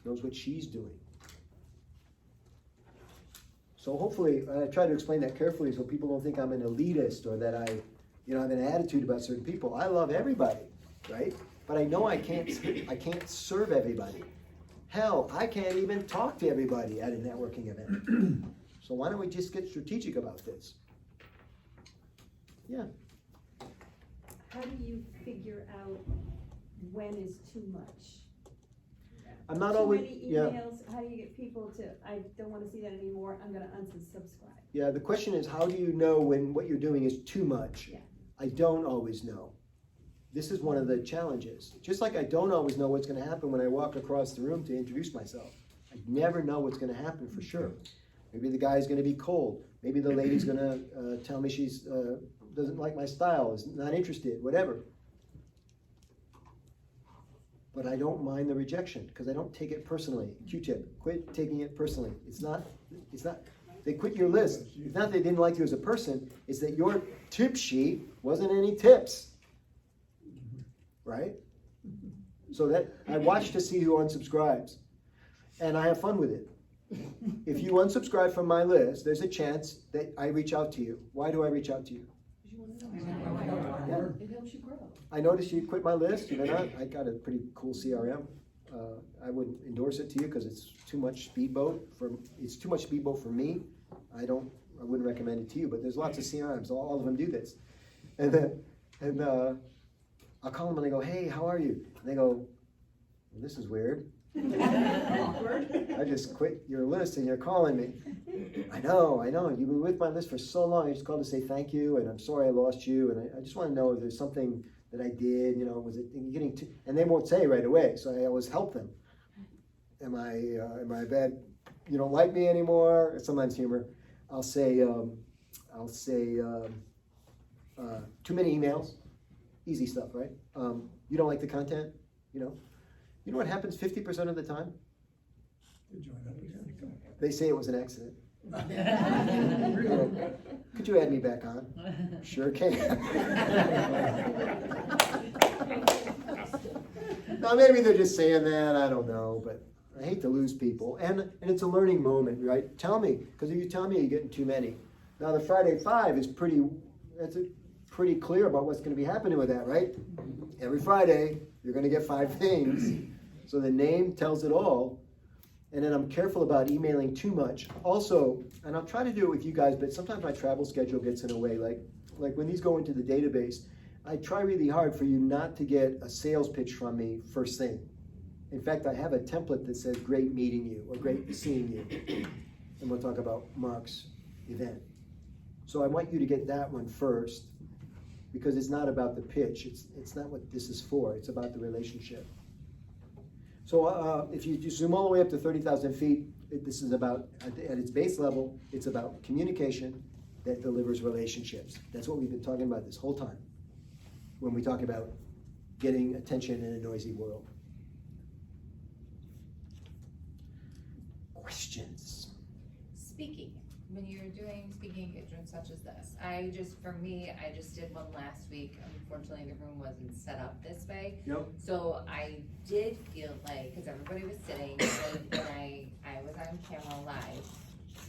knows what she's doing. So hopefully, I try to explain that carefully so people don't think I'm an elitist or that I have an attitude about certain people. I love everybody, right? But I know I can't serve everybody. Hell, I can't even talk to everybody at a networking event. So why don't we just get strategic about this? Yeah. How do you figure out when is too much? I'm not always, Too many yeah. emails, how do you get people to, I don't wanna see that anymore, I'm gonna unsubscribe? Yeah, the question is, how do you know when what you're doing is too much? Yeah. I don't always know. This is one of the challenges. Just like I don't always know what's gonna happen when I walk across the room to introduce myself. I never know what's gonna happen for sure. Maybe the guy's gonna be cold. Maybe the lady's gonna tell me she's doesn't like my style, is not interested, whatever. But I don't mind the rejection because I don't take it personally. Q-tip, quit taking it personally. It's not, they quit your list. It's not they didn't like you as a person, it's that your tip sheet wasn't any tips. Right? So that, I watch to see who unsubscribes. And I have fun with it. If you unsubscribe from my list, there's a chance that I reach out to you. Why do I reach out to you? Yeah. It helps you grow. I noticed you quit my list. You know, I got a pretty cool CRM. I wouldn't endorse it to you because it's too much speedboat for me. I wouldn't recommend it to you. But there's lots of CRMs. All of them do this. And I'll call them and I go, hey, how are you? And they go, well, this is weird. I just quit your list and you're calling me. I know. You've been with my list for so long. I just called to say thank you and I'm sorry I lost you. And I just want to know if there's something that I did, was it getting too, and they won't say right away. So I always help them. Am I bad? You don't like me anymore? Sometimes humor. I'll say, too many emails. Easy stuff, right? You don't like the content, You know what happens 50% of the time? They say it was an accident. Could you add me back on? Sure can. Now maybe they're just saying that, I don't know, but I hate to lose people. And it's a learning moment, right? Tell me, because if you tell me you're getting too many. Now the Friday 5 is pretty clear about what's going to be happening with that, right? Every Friday, you're going to get 5 things. So the name tells it all. And then I'm careful about emailing too much. Also, and I'll try to do it with you guys, but sometimes my travel schedule gets in the way. Like when these go into the database, I try really hard for you not to get a sales pitch from me first thing. In fact, I have a template that says great meeting you or great seeing you. And we'll talk about Mark's event. So I want you to get that one first because it's not about the pitch. It's not what this is for. It's about the relationship. So if you zoom all the way up to 30,000 feet, this is about, at its base level, it's about communication that delivers relationships. That's what we've been talking about this whole time when we talk about getting attention in a noisy world. Questions? Speaking, when you're doing speaking engagements such as this, I just did one last week. Unfortunately, the room wasn't set up this way. Yep. So I did feel like, because everybody was sitting, and when I was on camera live,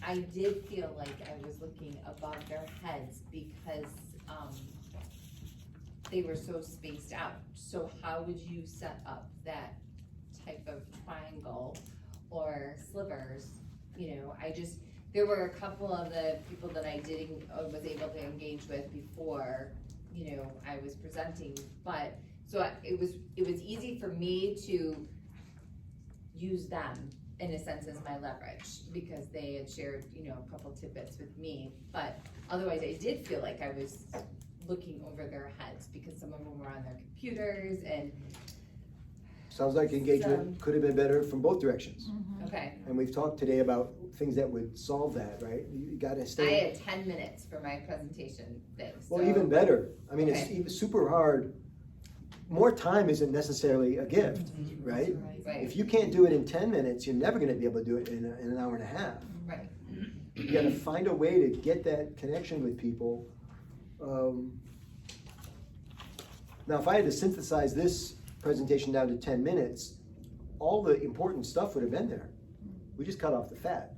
I did feel like I was looking above their heads because they were so spaced out. So how would you set up that type of triangle or slivers? You know, there were a couple of the people that I was able to engage with before, you know, I was presenting, but so it was easy for me to use them in a sense as my leverage because they had shared, you know, a couple tidbits with me, but otherwise I did feel like I was looking over their heads because some of them were on their computers and Sounds like engagement could have been better from both directions. okay. And we've talked today about things that would solve that, right? You gotta I stay. had 10 minutes for my presentation thing. Well, so- even better. I mean, it's Okay. even super hard. More time isn't necessarily a gift, right? Right. If you can't do it in 10 minutes, you're never gonna be able to do it in an hour and a half. Right. You gotta find a way to get that connection with people. Now, if I had to synthesize this presentation down to 10 minutes, all the important stuff would have been there. We just cut off the fat.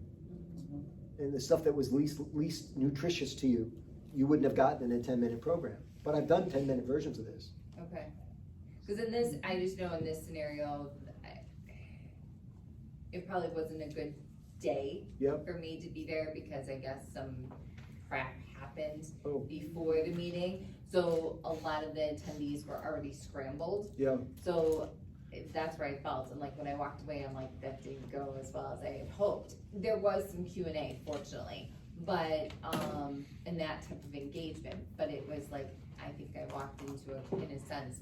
And the stuff that was least nutritious to you, you wouldn't have gotten in a 10-minute program. But I've done 10-minute versions of this. Okay. Because in this, I just know in this scenario, it probably wasn't a good day Yep. for me to be there because I guess some crap happened Oh. before the meeting. So a lot of the attendees were already scrambled. Yeah. So that's where I felt, and like when I walked away, I'm like, that didn't go as well as I had hoped. There was some Q&A, fortunately, but, in that type of engagement, but it was like, I think I walked into in a sense,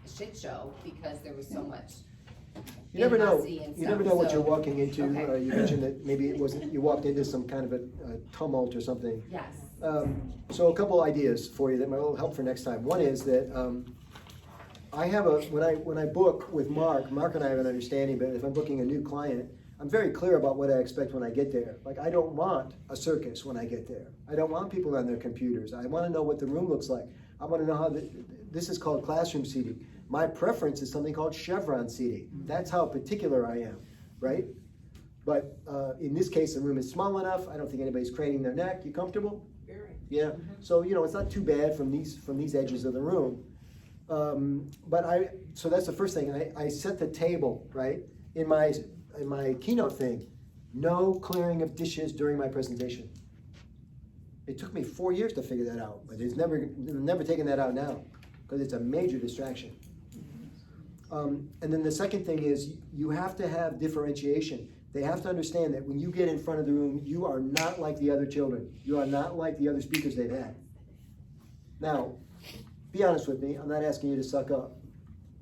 a shit show because there was so much You never know. animosity and You never stuff, know what so- you're walking into. Okay. You mentioned that maybe it wasn't, you walked into some kind of a tumult or something. Yes. So a couple ideas for you that might help for next time. One is that I have when I book with Mark and I have an understanding, but if I'm booking a new client, I'm very clear about what I expect when I get there. Like, I don't want a circus when I get there. I don't want people on their computers. I want to know what the room looks like. I want to know how this is called classroom seating. My preference is something called chevron seating. That's how particular I am, right? But in this case, the room is small enough. I don't think anybody's craning their neck. You comfortable? Very. Yeah. So it's not too bad from these edges of the room. So that's the first thing. I set the table, right? In my keynote thing, no clearing of dishes during my presentation. It took me 4 years to figure that out, but it's never taken that out now because it's a major distraction. And then the second thing is you have to have differentiation. They have to understand that when you get in front of the room, you are not like the other children. You are not like the other speakers they've had. Now, be honest with me. I'm not asking you to suck up.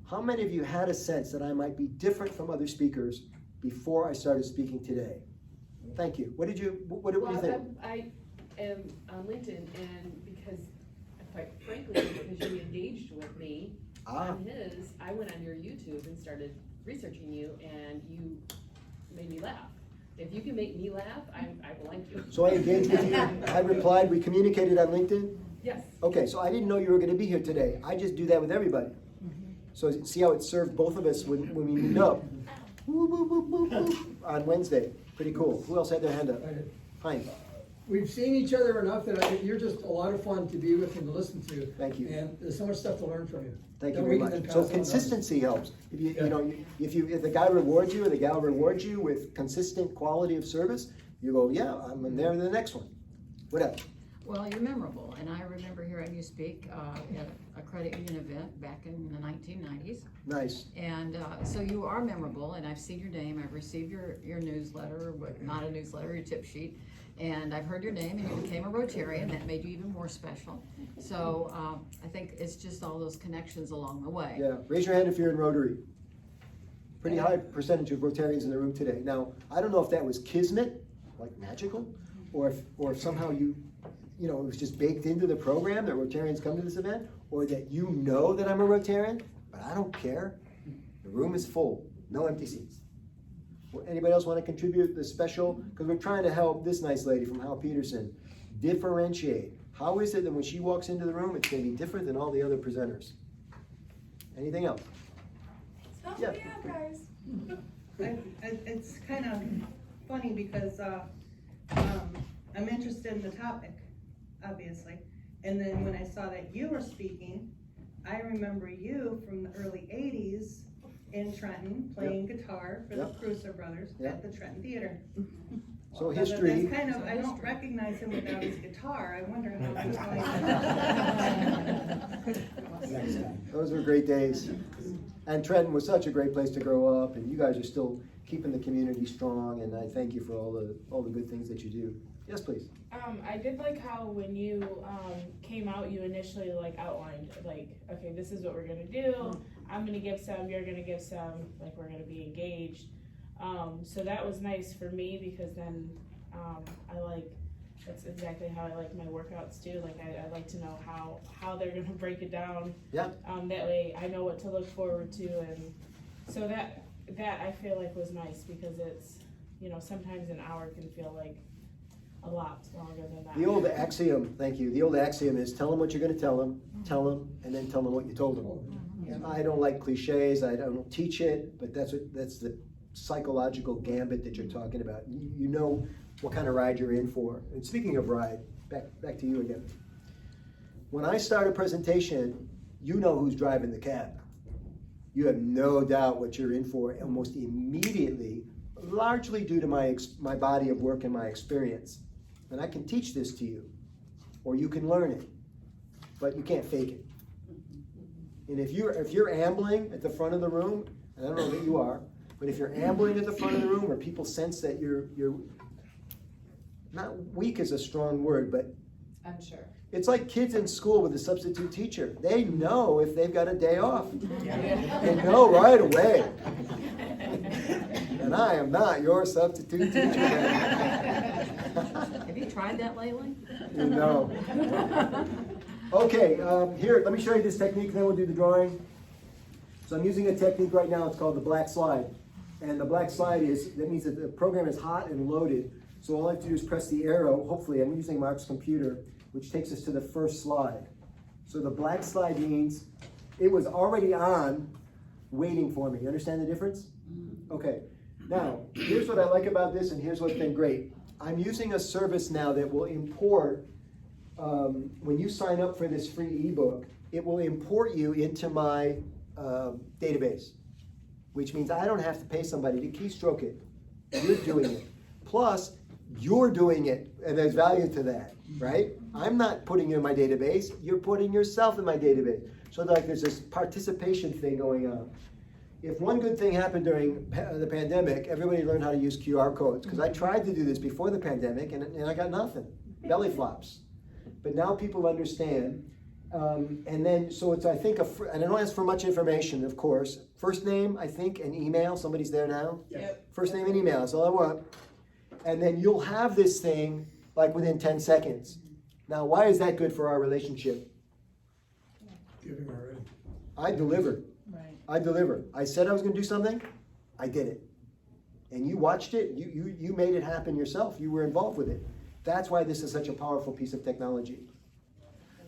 How many of you had a sense that I might be different from other speakers before I started speaking today? Thank you. What do you think? I am on LinkedIn, and because, quite frankly, because you engaged with me on his, I went on your YouTube and started researching you, and you made me laugh. If you can make me laugh, I will like you. So I engaged with you. I replied. We communicated on LinkedIn. Yes. Okay, so I didn't know you were going to be here today. I just do that with everybody. So see how it served both of us when we meet up on Wednesday. Pretty cool. Who else had their hand up? Hein. we've seen each other enough that you're just a lot of fun to be with and to listen to. Thank you. And there's so much stuff to learn from you. Thank you That very we can much. then So pass on to consistency helps. If you, Yeah. you know, if the guy rewards you or the gal rewards you with consistent quality of service, you go, yeah, I'm there to the next one. What else? Well, you're memorable, and I remember hearing you speak at a credit union event back in the 1990s. Nice. And so you are memorable, and I've seen your name, I've received your newsletter, but not a newsletter, your tip sheet. And I've heard your name, and you became a Rotarian, that made you even more special. So I think it's just all those connections along the way. Yeah, raise your hand if you're in Rotary. Pretty high percentage of Rotarians in the room today. Now, I don't know if that was kismet, like magical, or if somehow you know, it was just baked into the program that Rotarians come to this event, or that you know that I'm a Rotarian, but I don't care. The room is full, no empty seats. Anybody else want to contribute the special? Because we're trying to help this nice lady from Hal Peterson differentiate. How is it that when she walks into the room, it's going to be different than all the other presenters? Anything else? Yeah. guys. It's kind of funny because I'm interested in the topic, obviously. And then when I saw that you were speaking, I remember you from the early 80s in Trenton playing guitar for the Caruso brothers at the Trenton Theater. So history. That's kind of, I don't recognize him without his guitar. I wonder how he's playing. Those were great days. And Trenton was such a great place to grow up, and you guys are still keeping the community strong, and I thank you for all the good things that you do. Yes, please. I did like how when you came out, you initially like outlined like, okay, this is what we're gonna do. I'm gonna give some, you're gonna give some, like we're gonna be engaged. So that was nice for me because then that's exactly how I like my workouts too. Like I like to know how they're gonna break it down. Yeah. That way I know what to look forward to, and so that I feel like was nice because it's, you know, sometimes an hour can feel like a lot longer than that. The old axiom, thank you, the old axiom is tell them what you're gonna tell them, and then tell them what you told them. I don't like cliches, I don't teach it, but that's the psychological gambit that you're talking about. You know what kind of ride you're in for. And speaking of ride, back to you again. When I start a presentation, you know who's driving the cab. You have no doubt what you're in for almost immediately, largely due to my body of work and my experience. And I can teach this to you, or you can learn it, but you can't fake it. And if you're ambling at the front of the room, and I don't know that you are, but if you're ambling at the front of the room where people sense that you're not weak is a strong word, but I'm sure. it's like kids in school with a substitute teacher. They know if they've got a day off. They know right away. And I am not your substitute teacher. Have you tried that lately? No. Okay, here, let me show you this technique, then we'll do the drawing. So I'm using a technique right now, it's called the black slide. And the black slide that means that the program is hot and loaded. So all I have to do is press the arrow, hopefully, I'm using Mark's computer, which takes us to the first slide. So the black slide means it was already on, waiting for me. You understand the difference? Okay. Now, here's what I like about this, and here's what's been great. I'm using a service now that will import, when you sign up for this free ebook, it will import you into my database, which means I don't have to pay somebody to keystroke it. You're doing it. Plus, you're doing it, and there's value to that, right? I'm not putting you in my database, you're putting yourself in my database. So like there's this participation thing going on. If one good thing happened during the pandemic, everybody learned how to use QR codes, because I tried to do this before the pandemic, and I got nothing, belly flops. But now people understand, and then, so it's, I think, and I don't ask for much information, of course. First name, I think, and email, somebody's there now? Yep. First name and email, that's all I want. And then you'll have this thing, like within 10 seconds. Now, why is that good for our relationship? Giving already. I delivered. Right. I delivered. I said I was gonna do something, I did it. And you watched it, you made it happen yourself, you were involved with it. That's why this is such a powerful piece of technology.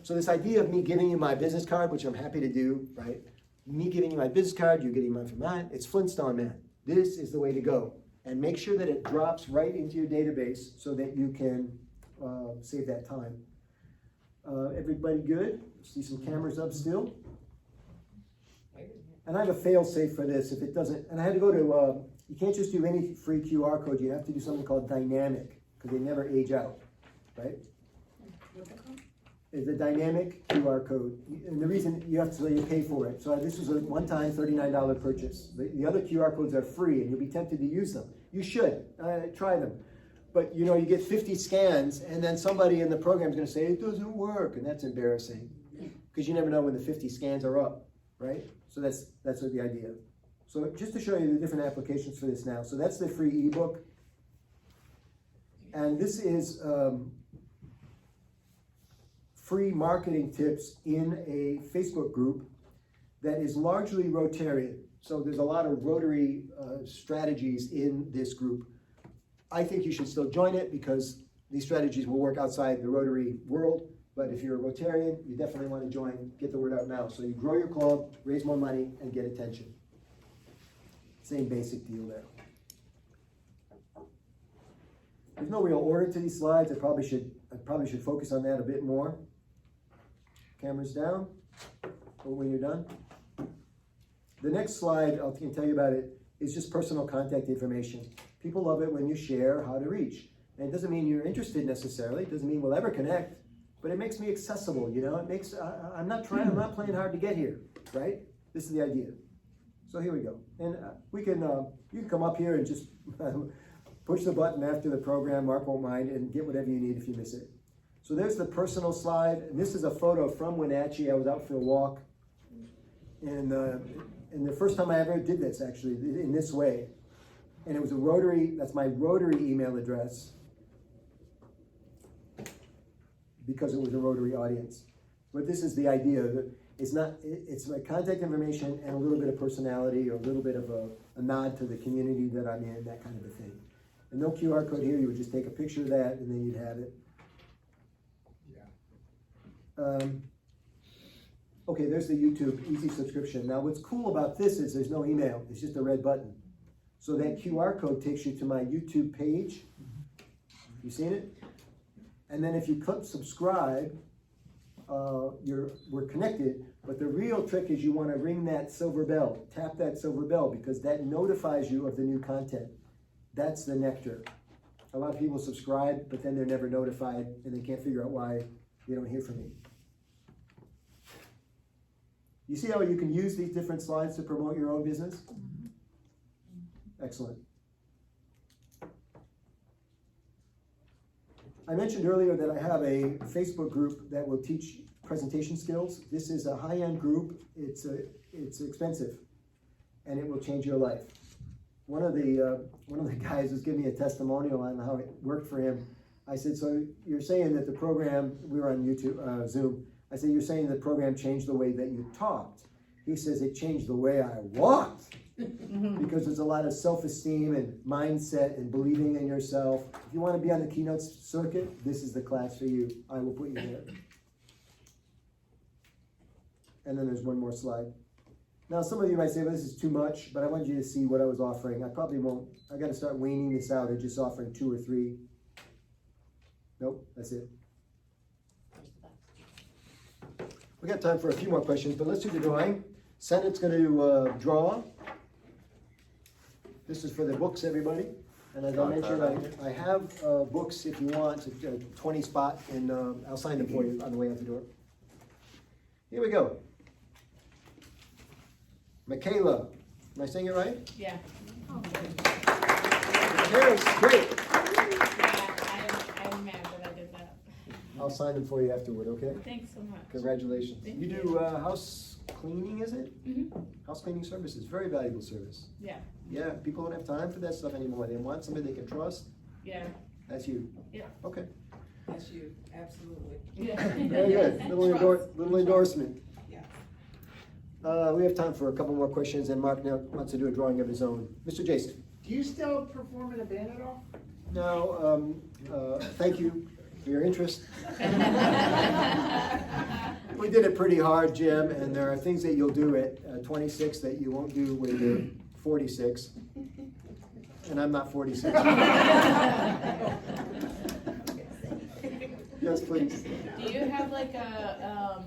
So this idea of me giving you my business card, which I'm happy to do, right? Me giving you my business card, you're getting mine from that, it's Flintstone Man. This is the way to go. And make sure that it drops right into your database so that you can save that time. Everybody good? See some cameras up still? And I have a fail safe for this if it doesn't, and I had to go to, you can't just do any free QR code, you have to do something called dynamic, because they never age out, right? It's a dynamic QR code, and the reason you have to, so you pay for it. So this was a one-time $39 purchase. The other QR codes are free, and you'll be tempted to use them. You should, try them. But you know, you get 50 scans, and then somebody in the program is gonna say, it doesn't work, and that's embarrassing. Because you never know when the 50 scans are up, right? So that's the idea. So just to show you the different applications for this now. So that's the free ebook. And this is free marketing tips in a Facebook group that is largely Rotarian. So there's a lot of Rotary strategies in this group. I think you should still join it because these strategies will work outside the Rotary world. But if you're a Rotarian, you definitely want to join, get the word out now. So you grow your club, raise more money, and get attention. Same basic deal there. There's no real order to these slides. I probably should focus on that a bit more. Cameras down, or when you're done. The next slide, I can tell you about it, is just personal contact information. People love it when you share how to reach. And it doesn't mean you're interested necessarily. It doesn't mean we'll ever connect. But it makes me accessible, you know. It makes I'm not playing hard to get here, right? This is the idea. So here we go, and you can come up here and just push the button after the program. Mark won't mind, and get whatever you need if you miss it. So there's the personal slide, and this is a photo from Wenatchee. I was out for a walk, and the first time I ever did this actually in this way, and it was a Rotary. That's my Rotary email address. Because it was a Rotary audience. But this is the idea that it's my contact information and a little bit of personality or a little bit of a nod to the community that I'm in, that kind of a thing. And no QR code here, you would just take a picture of that and then you'd have it. Yeah. Okay, there's the YouTube easy subscription. Now what's cool about this is there's no email, it's just a red button. So that QR code takes you to my YouTube page. You seen it? And then if you click subscribe, we're connected, but the real trick is you want to ring that silver bell, tap that silver bell, because that notifies you of the new content. That's the nectar. A lot of people subscribe, but then they're never notified, and they can't figure out why they don't hear from me. You see how you can use these different slides to promote your own business? Excellent. I mentioned earlier that I have a Facebook group that will teach presentation skills. This is a high-end group. It's expensive, and it will change your life. One of the guys was giving me a testimonial on how it worked for him. I said, so you're saying that the program, we were on YouTube, Zoom. I said, you're saying the program changed the way that you talked. He says, it changed the way I walked. Because there's a lot of self-esteem and mindset and believing in yourself. If you want to be on the keynote circuit, this is the class for you. I will put you there. And then there's one more slide. Now some of you might say, well, this is too much, but I wanted you to see what I was offering. I probably won't, I got to start weaning this out or just offering 2 or 3. Nope, that's it. We got time for a few more questions, but let's do the drawing. Senat's going to draw. This is for the books, everybody. And as I mentioned, I have books if you want, a 20 spot, and I'll sign them for you on the way out the door. Here we go. Michaela, am I saying it right? Yeah. Michaela's great. Yeah, I'm mad that I did that. I'll sign them for you afterward, okay? Thanks so much. Congratulations. Thank You do house cleaning, is it? Mm-hmm. House cleaning services, very valuable service. Yeah. Yeah, people don't have time for that stuff anymore. They want somebody they can trust. Yeah. That's you. Yeah. Okay. That's you, absolutely. Yeah. Very good. Little endorsement. Yeah. We have time for a couple more questions, and Mark now wants to do a drawing of his own. Mr. Jason. Do you still perform in a band at all? No, thank you for your interest. We did it pretty hard, Jim, and there are things that you'll do at 26 that you won't do when you're 46. And I'm not 46. Yes, please. Do you have like a,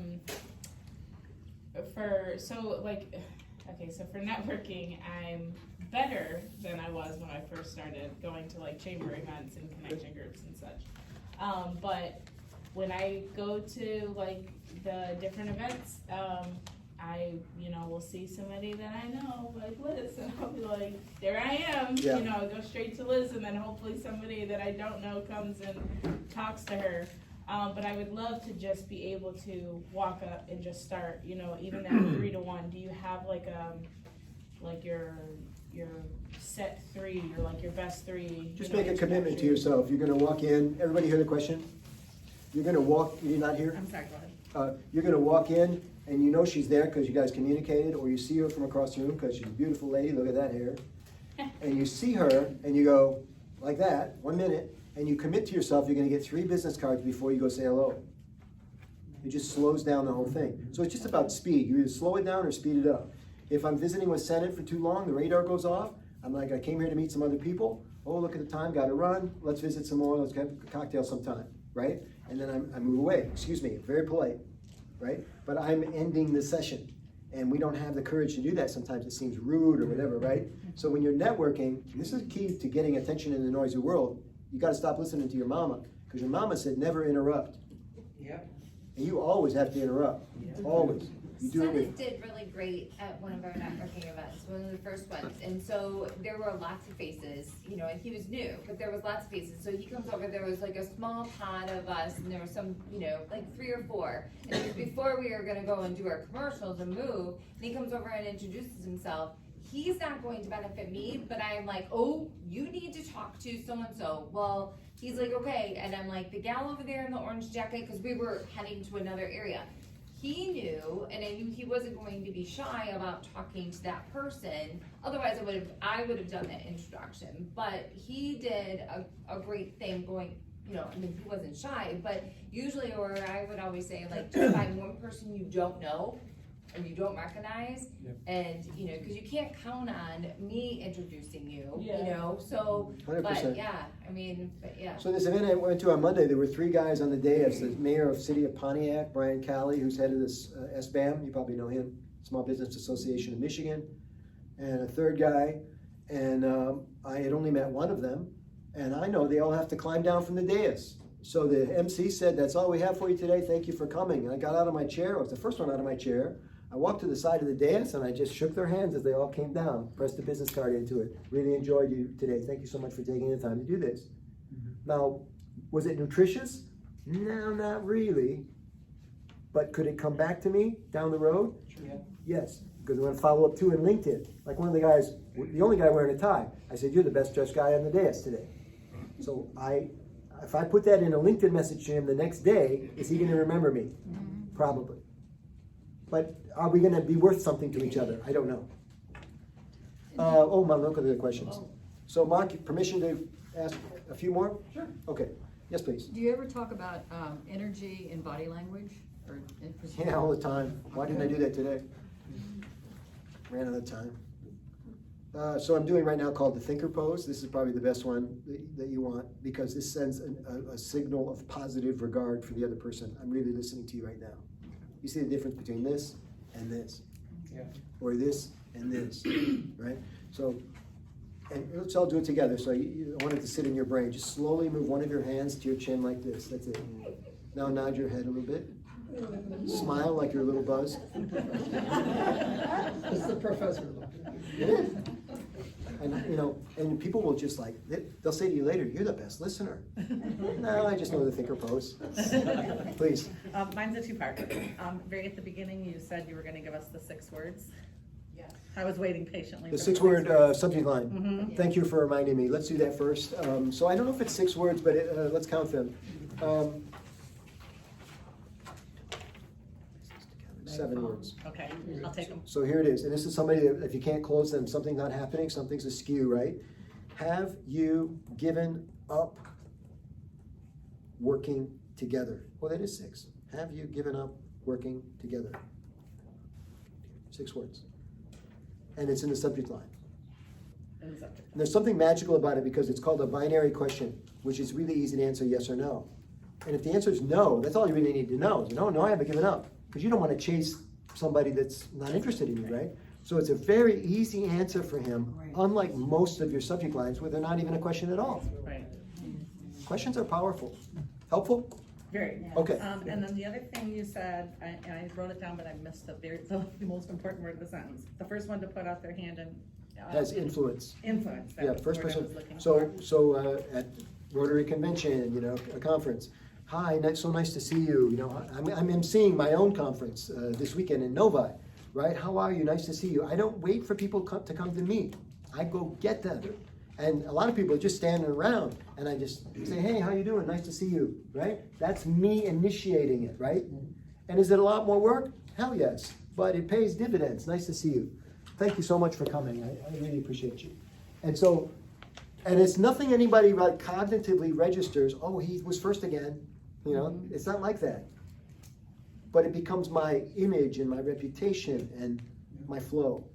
so for networking, I'm better than I was when I first started going to like chamber events and connection groups and such. But when I go to like the different events, I, will see somebody that I know, like Liz, and I'll be like, there I am, Yeah. Go straight to Liz, and then hopefully somebody that I don't know comes and talks to her. But I would love to just be able to walk up and just start, even that 3 to 1. Do you have like your set 3, or like your best 3? Just make a commitment to yourself. You're gonna walk in, everybody hear the question? You're gonna walk, you're not here? I'm sorry, go ahead. You're gonna walk in and you know she's there because you guys communicated, or you see her from across the room because she's a beautiful lady, look at that hair. And you see her and you go like that, 1 minute, and you commit to yourself, you're gonna get 3 business cards before you go say hello. It just slows down the whole thing. So it's just about speed. You either slow it down or speed it up. If I'm visiting with Senate for too long, the radar goes off. I'm like, I came here to meet some other people. Oh, look at the time, gotta run. Let's visit some more, let's have a cocktail sometime, right? And then I move away, excuse me, very polite, right? But I'm ending the session. And we don't have the courage to do that. Sometimes it seems rude or whatever, right? So when you're networking, and this is key to getting attention in the noisy world, you gotta stop listening to your mama, because your mama said never interrupt. Yep. And you always have to interrupt, always. You do it Summit with, did really great at one of our networking events, one of the first ones, and so there were lots of faces, and he was new, but there was lots of faces, so he comes over, there was like a small pod of us, and there was some, like 3 or 4, and it was before we were gonna go and do our commercials and move, and he comes over and introduces himself. He's not going to benefit me, but I'm like, oh, you need to talk to so-and-so. Well, he's like, okay, and I'm like, the gal over there in the orange jacket, because we were heading to another area. He knew, and I knew he wasn't going to be shy about talking to that person. Otherwise, I would have done that introduction. But he did a great thing going, he wasn't shy, but usually, or I would always say, like, just find one person you don't know or you don't recognize, and, because you can't count on me introducing you, so, 100%. but yeah. So this event I went to on Monday, there were 3 guys on the dais. The mayor of City of Pontiac, Brian Calley, who's head of this SBAM, you probably know him, Small Business Association of Michigan, and a 3rd guy, and I had only met one of them, and I know they all have to climb down from the dais. So the MC said, that's all we have for you today, thank you for coming. And I got out of my chair, I was the first one out of my chair. I walked to the side of the dais and I just shook their hands as they all came down, pressed the business card into it. Really enjoyed you today. Thank you so much for taking the time to do this. Now, was it nutritious? No, not really. But could it come back to me down the road? Sure. Yes, because I'm going to follow up too in LinkedIn. Like one of the guys, the only guy wearing a tie, I said, you're the best dressed guy on the dais today. So if I put that in a LinkedIn message to him the next day, is he going to remember me? Probably. But are we going to be worth something to each other? I don't know. Look at the questions. So Mark, permission to ask a few more? Sure. Okay. Yes, please. Do you ever talk about energy and body language? Or Yeah, all the time. Why didn't I do that today? Ran out of time. So I'm doing right now called the thinker pose. This is probably the best one that you want, because this sends a signal of positive regard for the other person. I'm really listening to you right now. You see the difference between this and this, or this and this, right? So, and let's all do it together. So you want it to sit in your brain. Just slowly move one of your hands to your chin like this. That's it. Now nod your head a little bit. Smile like you're a little buzz. It's the professor. It is. And and people will just they'll say to you later, you're the best listener. No, I just know the thinker pose. Please. Mine's a 2-part. Right at the beginning, you said you were gonna give us the 6 words. Yes. I was waiting patiently. The for 6-word subject line. Mm-hmm. Thank you for reminding me. Let's do that first. So I don't know if it's 6 words, but let's count them. 7 words. Okay, I'll take them. So here it is. And this is somebody that if you can't close them, something's not happening, something's askew, right? Have you given up working together? Well, that is 6. Have you given up working together? 6 words. And it's in the subject line. And there's something magical about it because it's called a binary question, which is really easy to answer yes or no. And if the answer is no, that's all you really need to know. No, I haven't given up. Because you don't want to chase somebody that's not interested in you, right? So it's a very easy answer for him, unlike most of your subject lines where they're not even a question at all. Right. Questions are powerful. Helpful? Very. Okay. And then the other thing you said, and I wrote it down, but I missed the most important word of the sentence. The first one to put out their hand and. Has influence. Influence. That Yeah, was the first word I person. was looking So, for. so at Rotary Convention, a conference. Hi, so nice to see you. I'm emceeing my own conference this weekend in Novi, right? How are you? Nice to see you. I don't wait for people to come to me. I go get them. And a lot of people are just standing around, and I just say, hey, how you doing? Nice to see you, right? That's me initiating it, right? And is it a lot more work? Hell yes, but it pays dividends. Nice to see you. Thank you so much for coming. I really appreciate you. And so, and it's nothing anybody like cognitively registers, oh, he was first again. It's not like that. But it becomes my image and my reputation and my flow.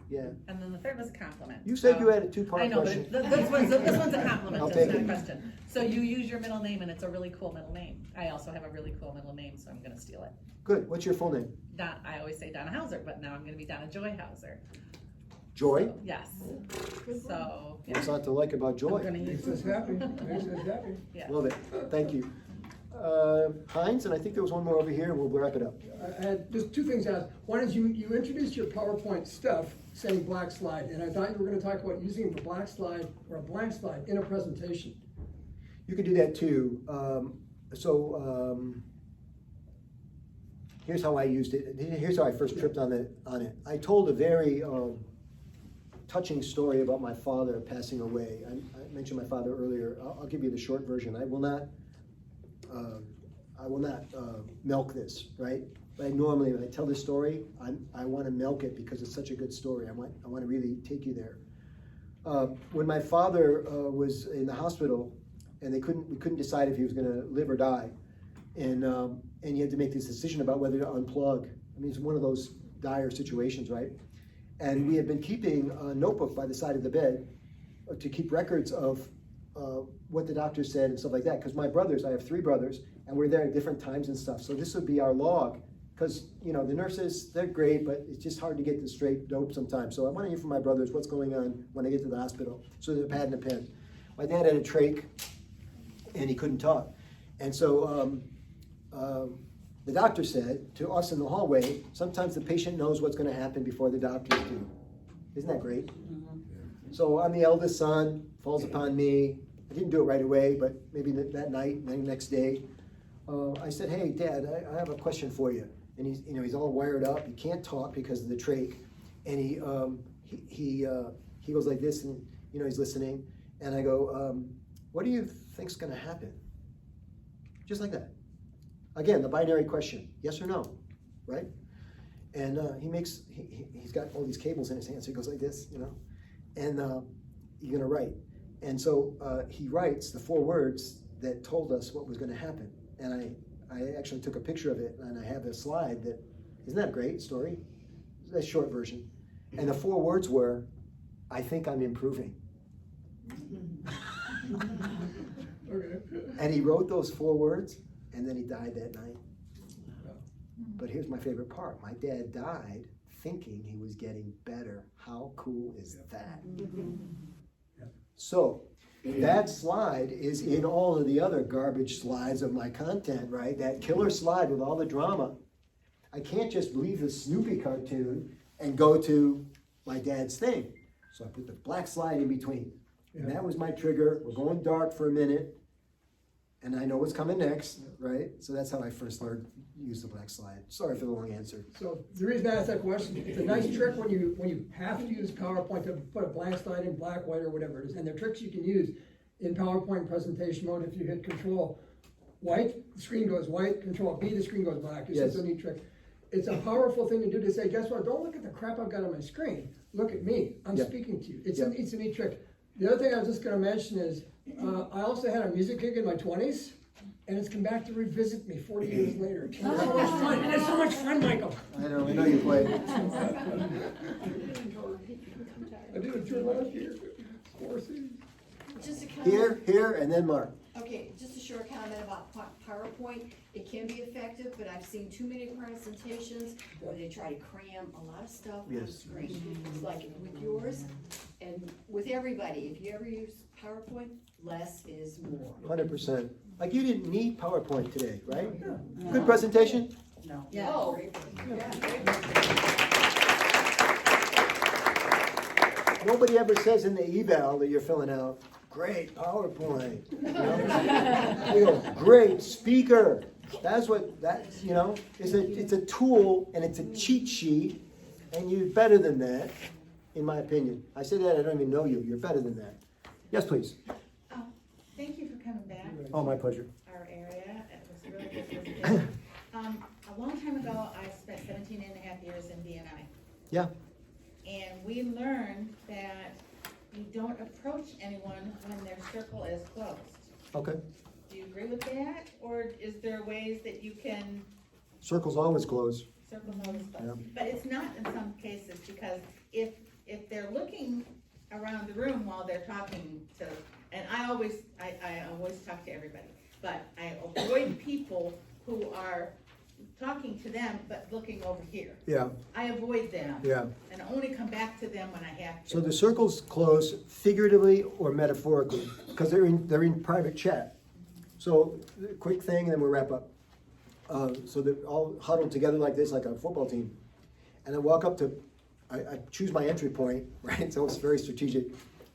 Yeah. And then the third was a compliment. You said you had a two-part I know, question. but this one's a compliment, I'll it's take not a it. question. So you use your middle name and it's a really cool middle name. I also have a really cool middle name, so I'm gonna steal it. Good. What's your full name? I always say Donna Hauser, but now I'm gonna be Donna Joy Hauser. Joy? So, yes. So, yeah. What's not to like about I'm joy? gonna use Makes us happy, makes us happy. Yeah. Love it. Thank you. Heinz, and I think there was one more over here, and we'll wrap it up. I had just two things to ask. One is you introduced your PowerPoint stuff saying black slide, and I thought you were gonna talk about using a black slide or a blank slide in a presentation. You could do that too. Here's how I used it. Here's how I first tripped on it. I told a very touching story about my father passing away. I mentioned my father earlier. I'll give you the short version. I will not milk this, right? But normally when I tell this story, I want to milk it because it's such a good story. I want to really take you there. When my father was in the hospital, and we couldn't decide if he was going to live or die, and you had to make this decision about whether to unplug. I mean, it's one of those dire situations, right? And we had been keeping a notebook by the side of the bed to keep records of what the doctor said and stuff like that. Because I have 3 brothers, and we're there at different times and stuff. So this would be our log. Because, the nurses, they're great, but it's just hard to get the straight dope sometimes. So I want to hear from my brothers what's going on when I get to the hospital. So there's a pad and a pen. My dad had a trach, and he couldn't talk. And so the doctor said to us in the hallway, sometimes the patient knows what's going to happen before the doctors do. Isn't that great? So I'm the eldest son, falls upon me. I didn't do it right away, but maybe that night, the next day, I said, hey, Dad, I have a question for you. And he's all wired up. He can't talk because of the trach. And he goes like this, and he's listening. And I go, what do you think's going to happen? Just like that. Again, the binary question, yes or no, right? And he's got all these cables in his hands, so he goes like this, and you're gonna write. And so he writes the 4 words that told us what was gonna happen. And I actually took a picture of it, and I have a slide that, isn't that a great story? That's a short version. And the 4 words were, I think I'm improving. Okay. And he wrote those 4 words, and then he died that night. But here's my favorite part. My dad died thinking he was getting better. How cool is that? So that slide is in all of the other garbage slides of my content, right? That killer slide with all the drama. I can't just leave the Snoopy cartoon and go to my dad's thing. So I put the black slide in between. And that was my trigger. We're going dark for a minute. And I know what's coming next, right? So that's how I first learned to use the black slide. Sorry for the long answer. So the reason I asked that question, it's a nice trick when you have to use PowerPoint to put a blank slide in black, white, or whatever it is. And there are tricks you can use in PowerPoint presentation mode. If you hit Control white, the screen goes white, Control B, the screen goes black. It's just a neat trick. It's a powerful thing to do to say, guess what? Don't look at the crap I've got on my screen. Look at me. I'm speaking to you. It's a neat trick. The other thing I was just going to mention is I also had a music gig in my 20s, and it's come back to revisit me 40 years later. It's so much fun. It's so much fun, Michael. I know you played. I did it through last year. 4 seasons. Here, and then Mark. Okay, just a short comment about PowerPoint. It can be effective, but I've seen too many presentations where they try to cram a lot of stuff on the Yes. screen. It's like with yours and with everybody, if you ever use PowerPoint, less is more. 100%. Like you didn't need PowerPoint today, right? Good presentation? No. Oh, Nobody ever says in the eval that you're filling out, great PowerPoint. You know, great speaker. That's what, that's, you know, it's a tool and it's a cheat sheet, and you're better than that, in my opinion. I say that, I don't even know you. You're better than that. Yes, please. Thank you for coming back. Oh, my pleasure. Our area, it was really good presentation. A long time ago, I spent 17 and a half years in BNI. Yeah. And we learned that you don't approach anyone when their circle is closed. Okay. Do you agree with that? Or is there ways that you can Circle's always closed. circle those closed? Yeah. But it's not in some cases, because if they're looking around the room while they're talking to, and I always talk to everybody, but I avoid people who are talking to them but looking over here. Yeah, I avoid them. yeah. And only come back to them when I have to. So the circle's closed figuratively or metaphorically, because they're in private chat. So, quick thing, and then we'll wrap up. So they're all huddled together like this, like a football team. And I walk up to, I choose my entry point, right? So it's very strategic.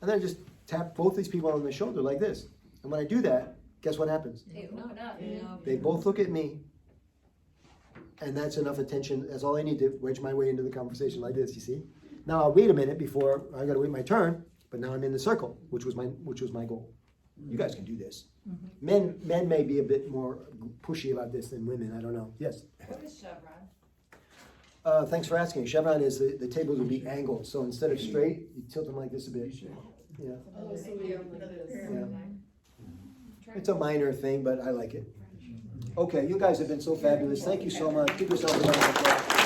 And then I just tap both these people on the shoulder like this. And when I do that, guess what happens? They open up. They both look at me. And that's enough attention. That's all I need to wedge my way into the conversation like this, you see? Now I'll wait a minute before I gotta wait my turn, but now I'm in the circle, which was my goal. You guys can do this. Men may be a bit more pushy about this than women, I don't know. Yes? What is chevron? Thanks for asking. Chevron is the tables would be angled, so instead of straight, you tilt them like this a bit. Yeah. Oh, so we have another Yeah. It's a minor thing, but I like it. Okay, you guys have been so fabulous. Thank you so much. Give yourself a round of applause.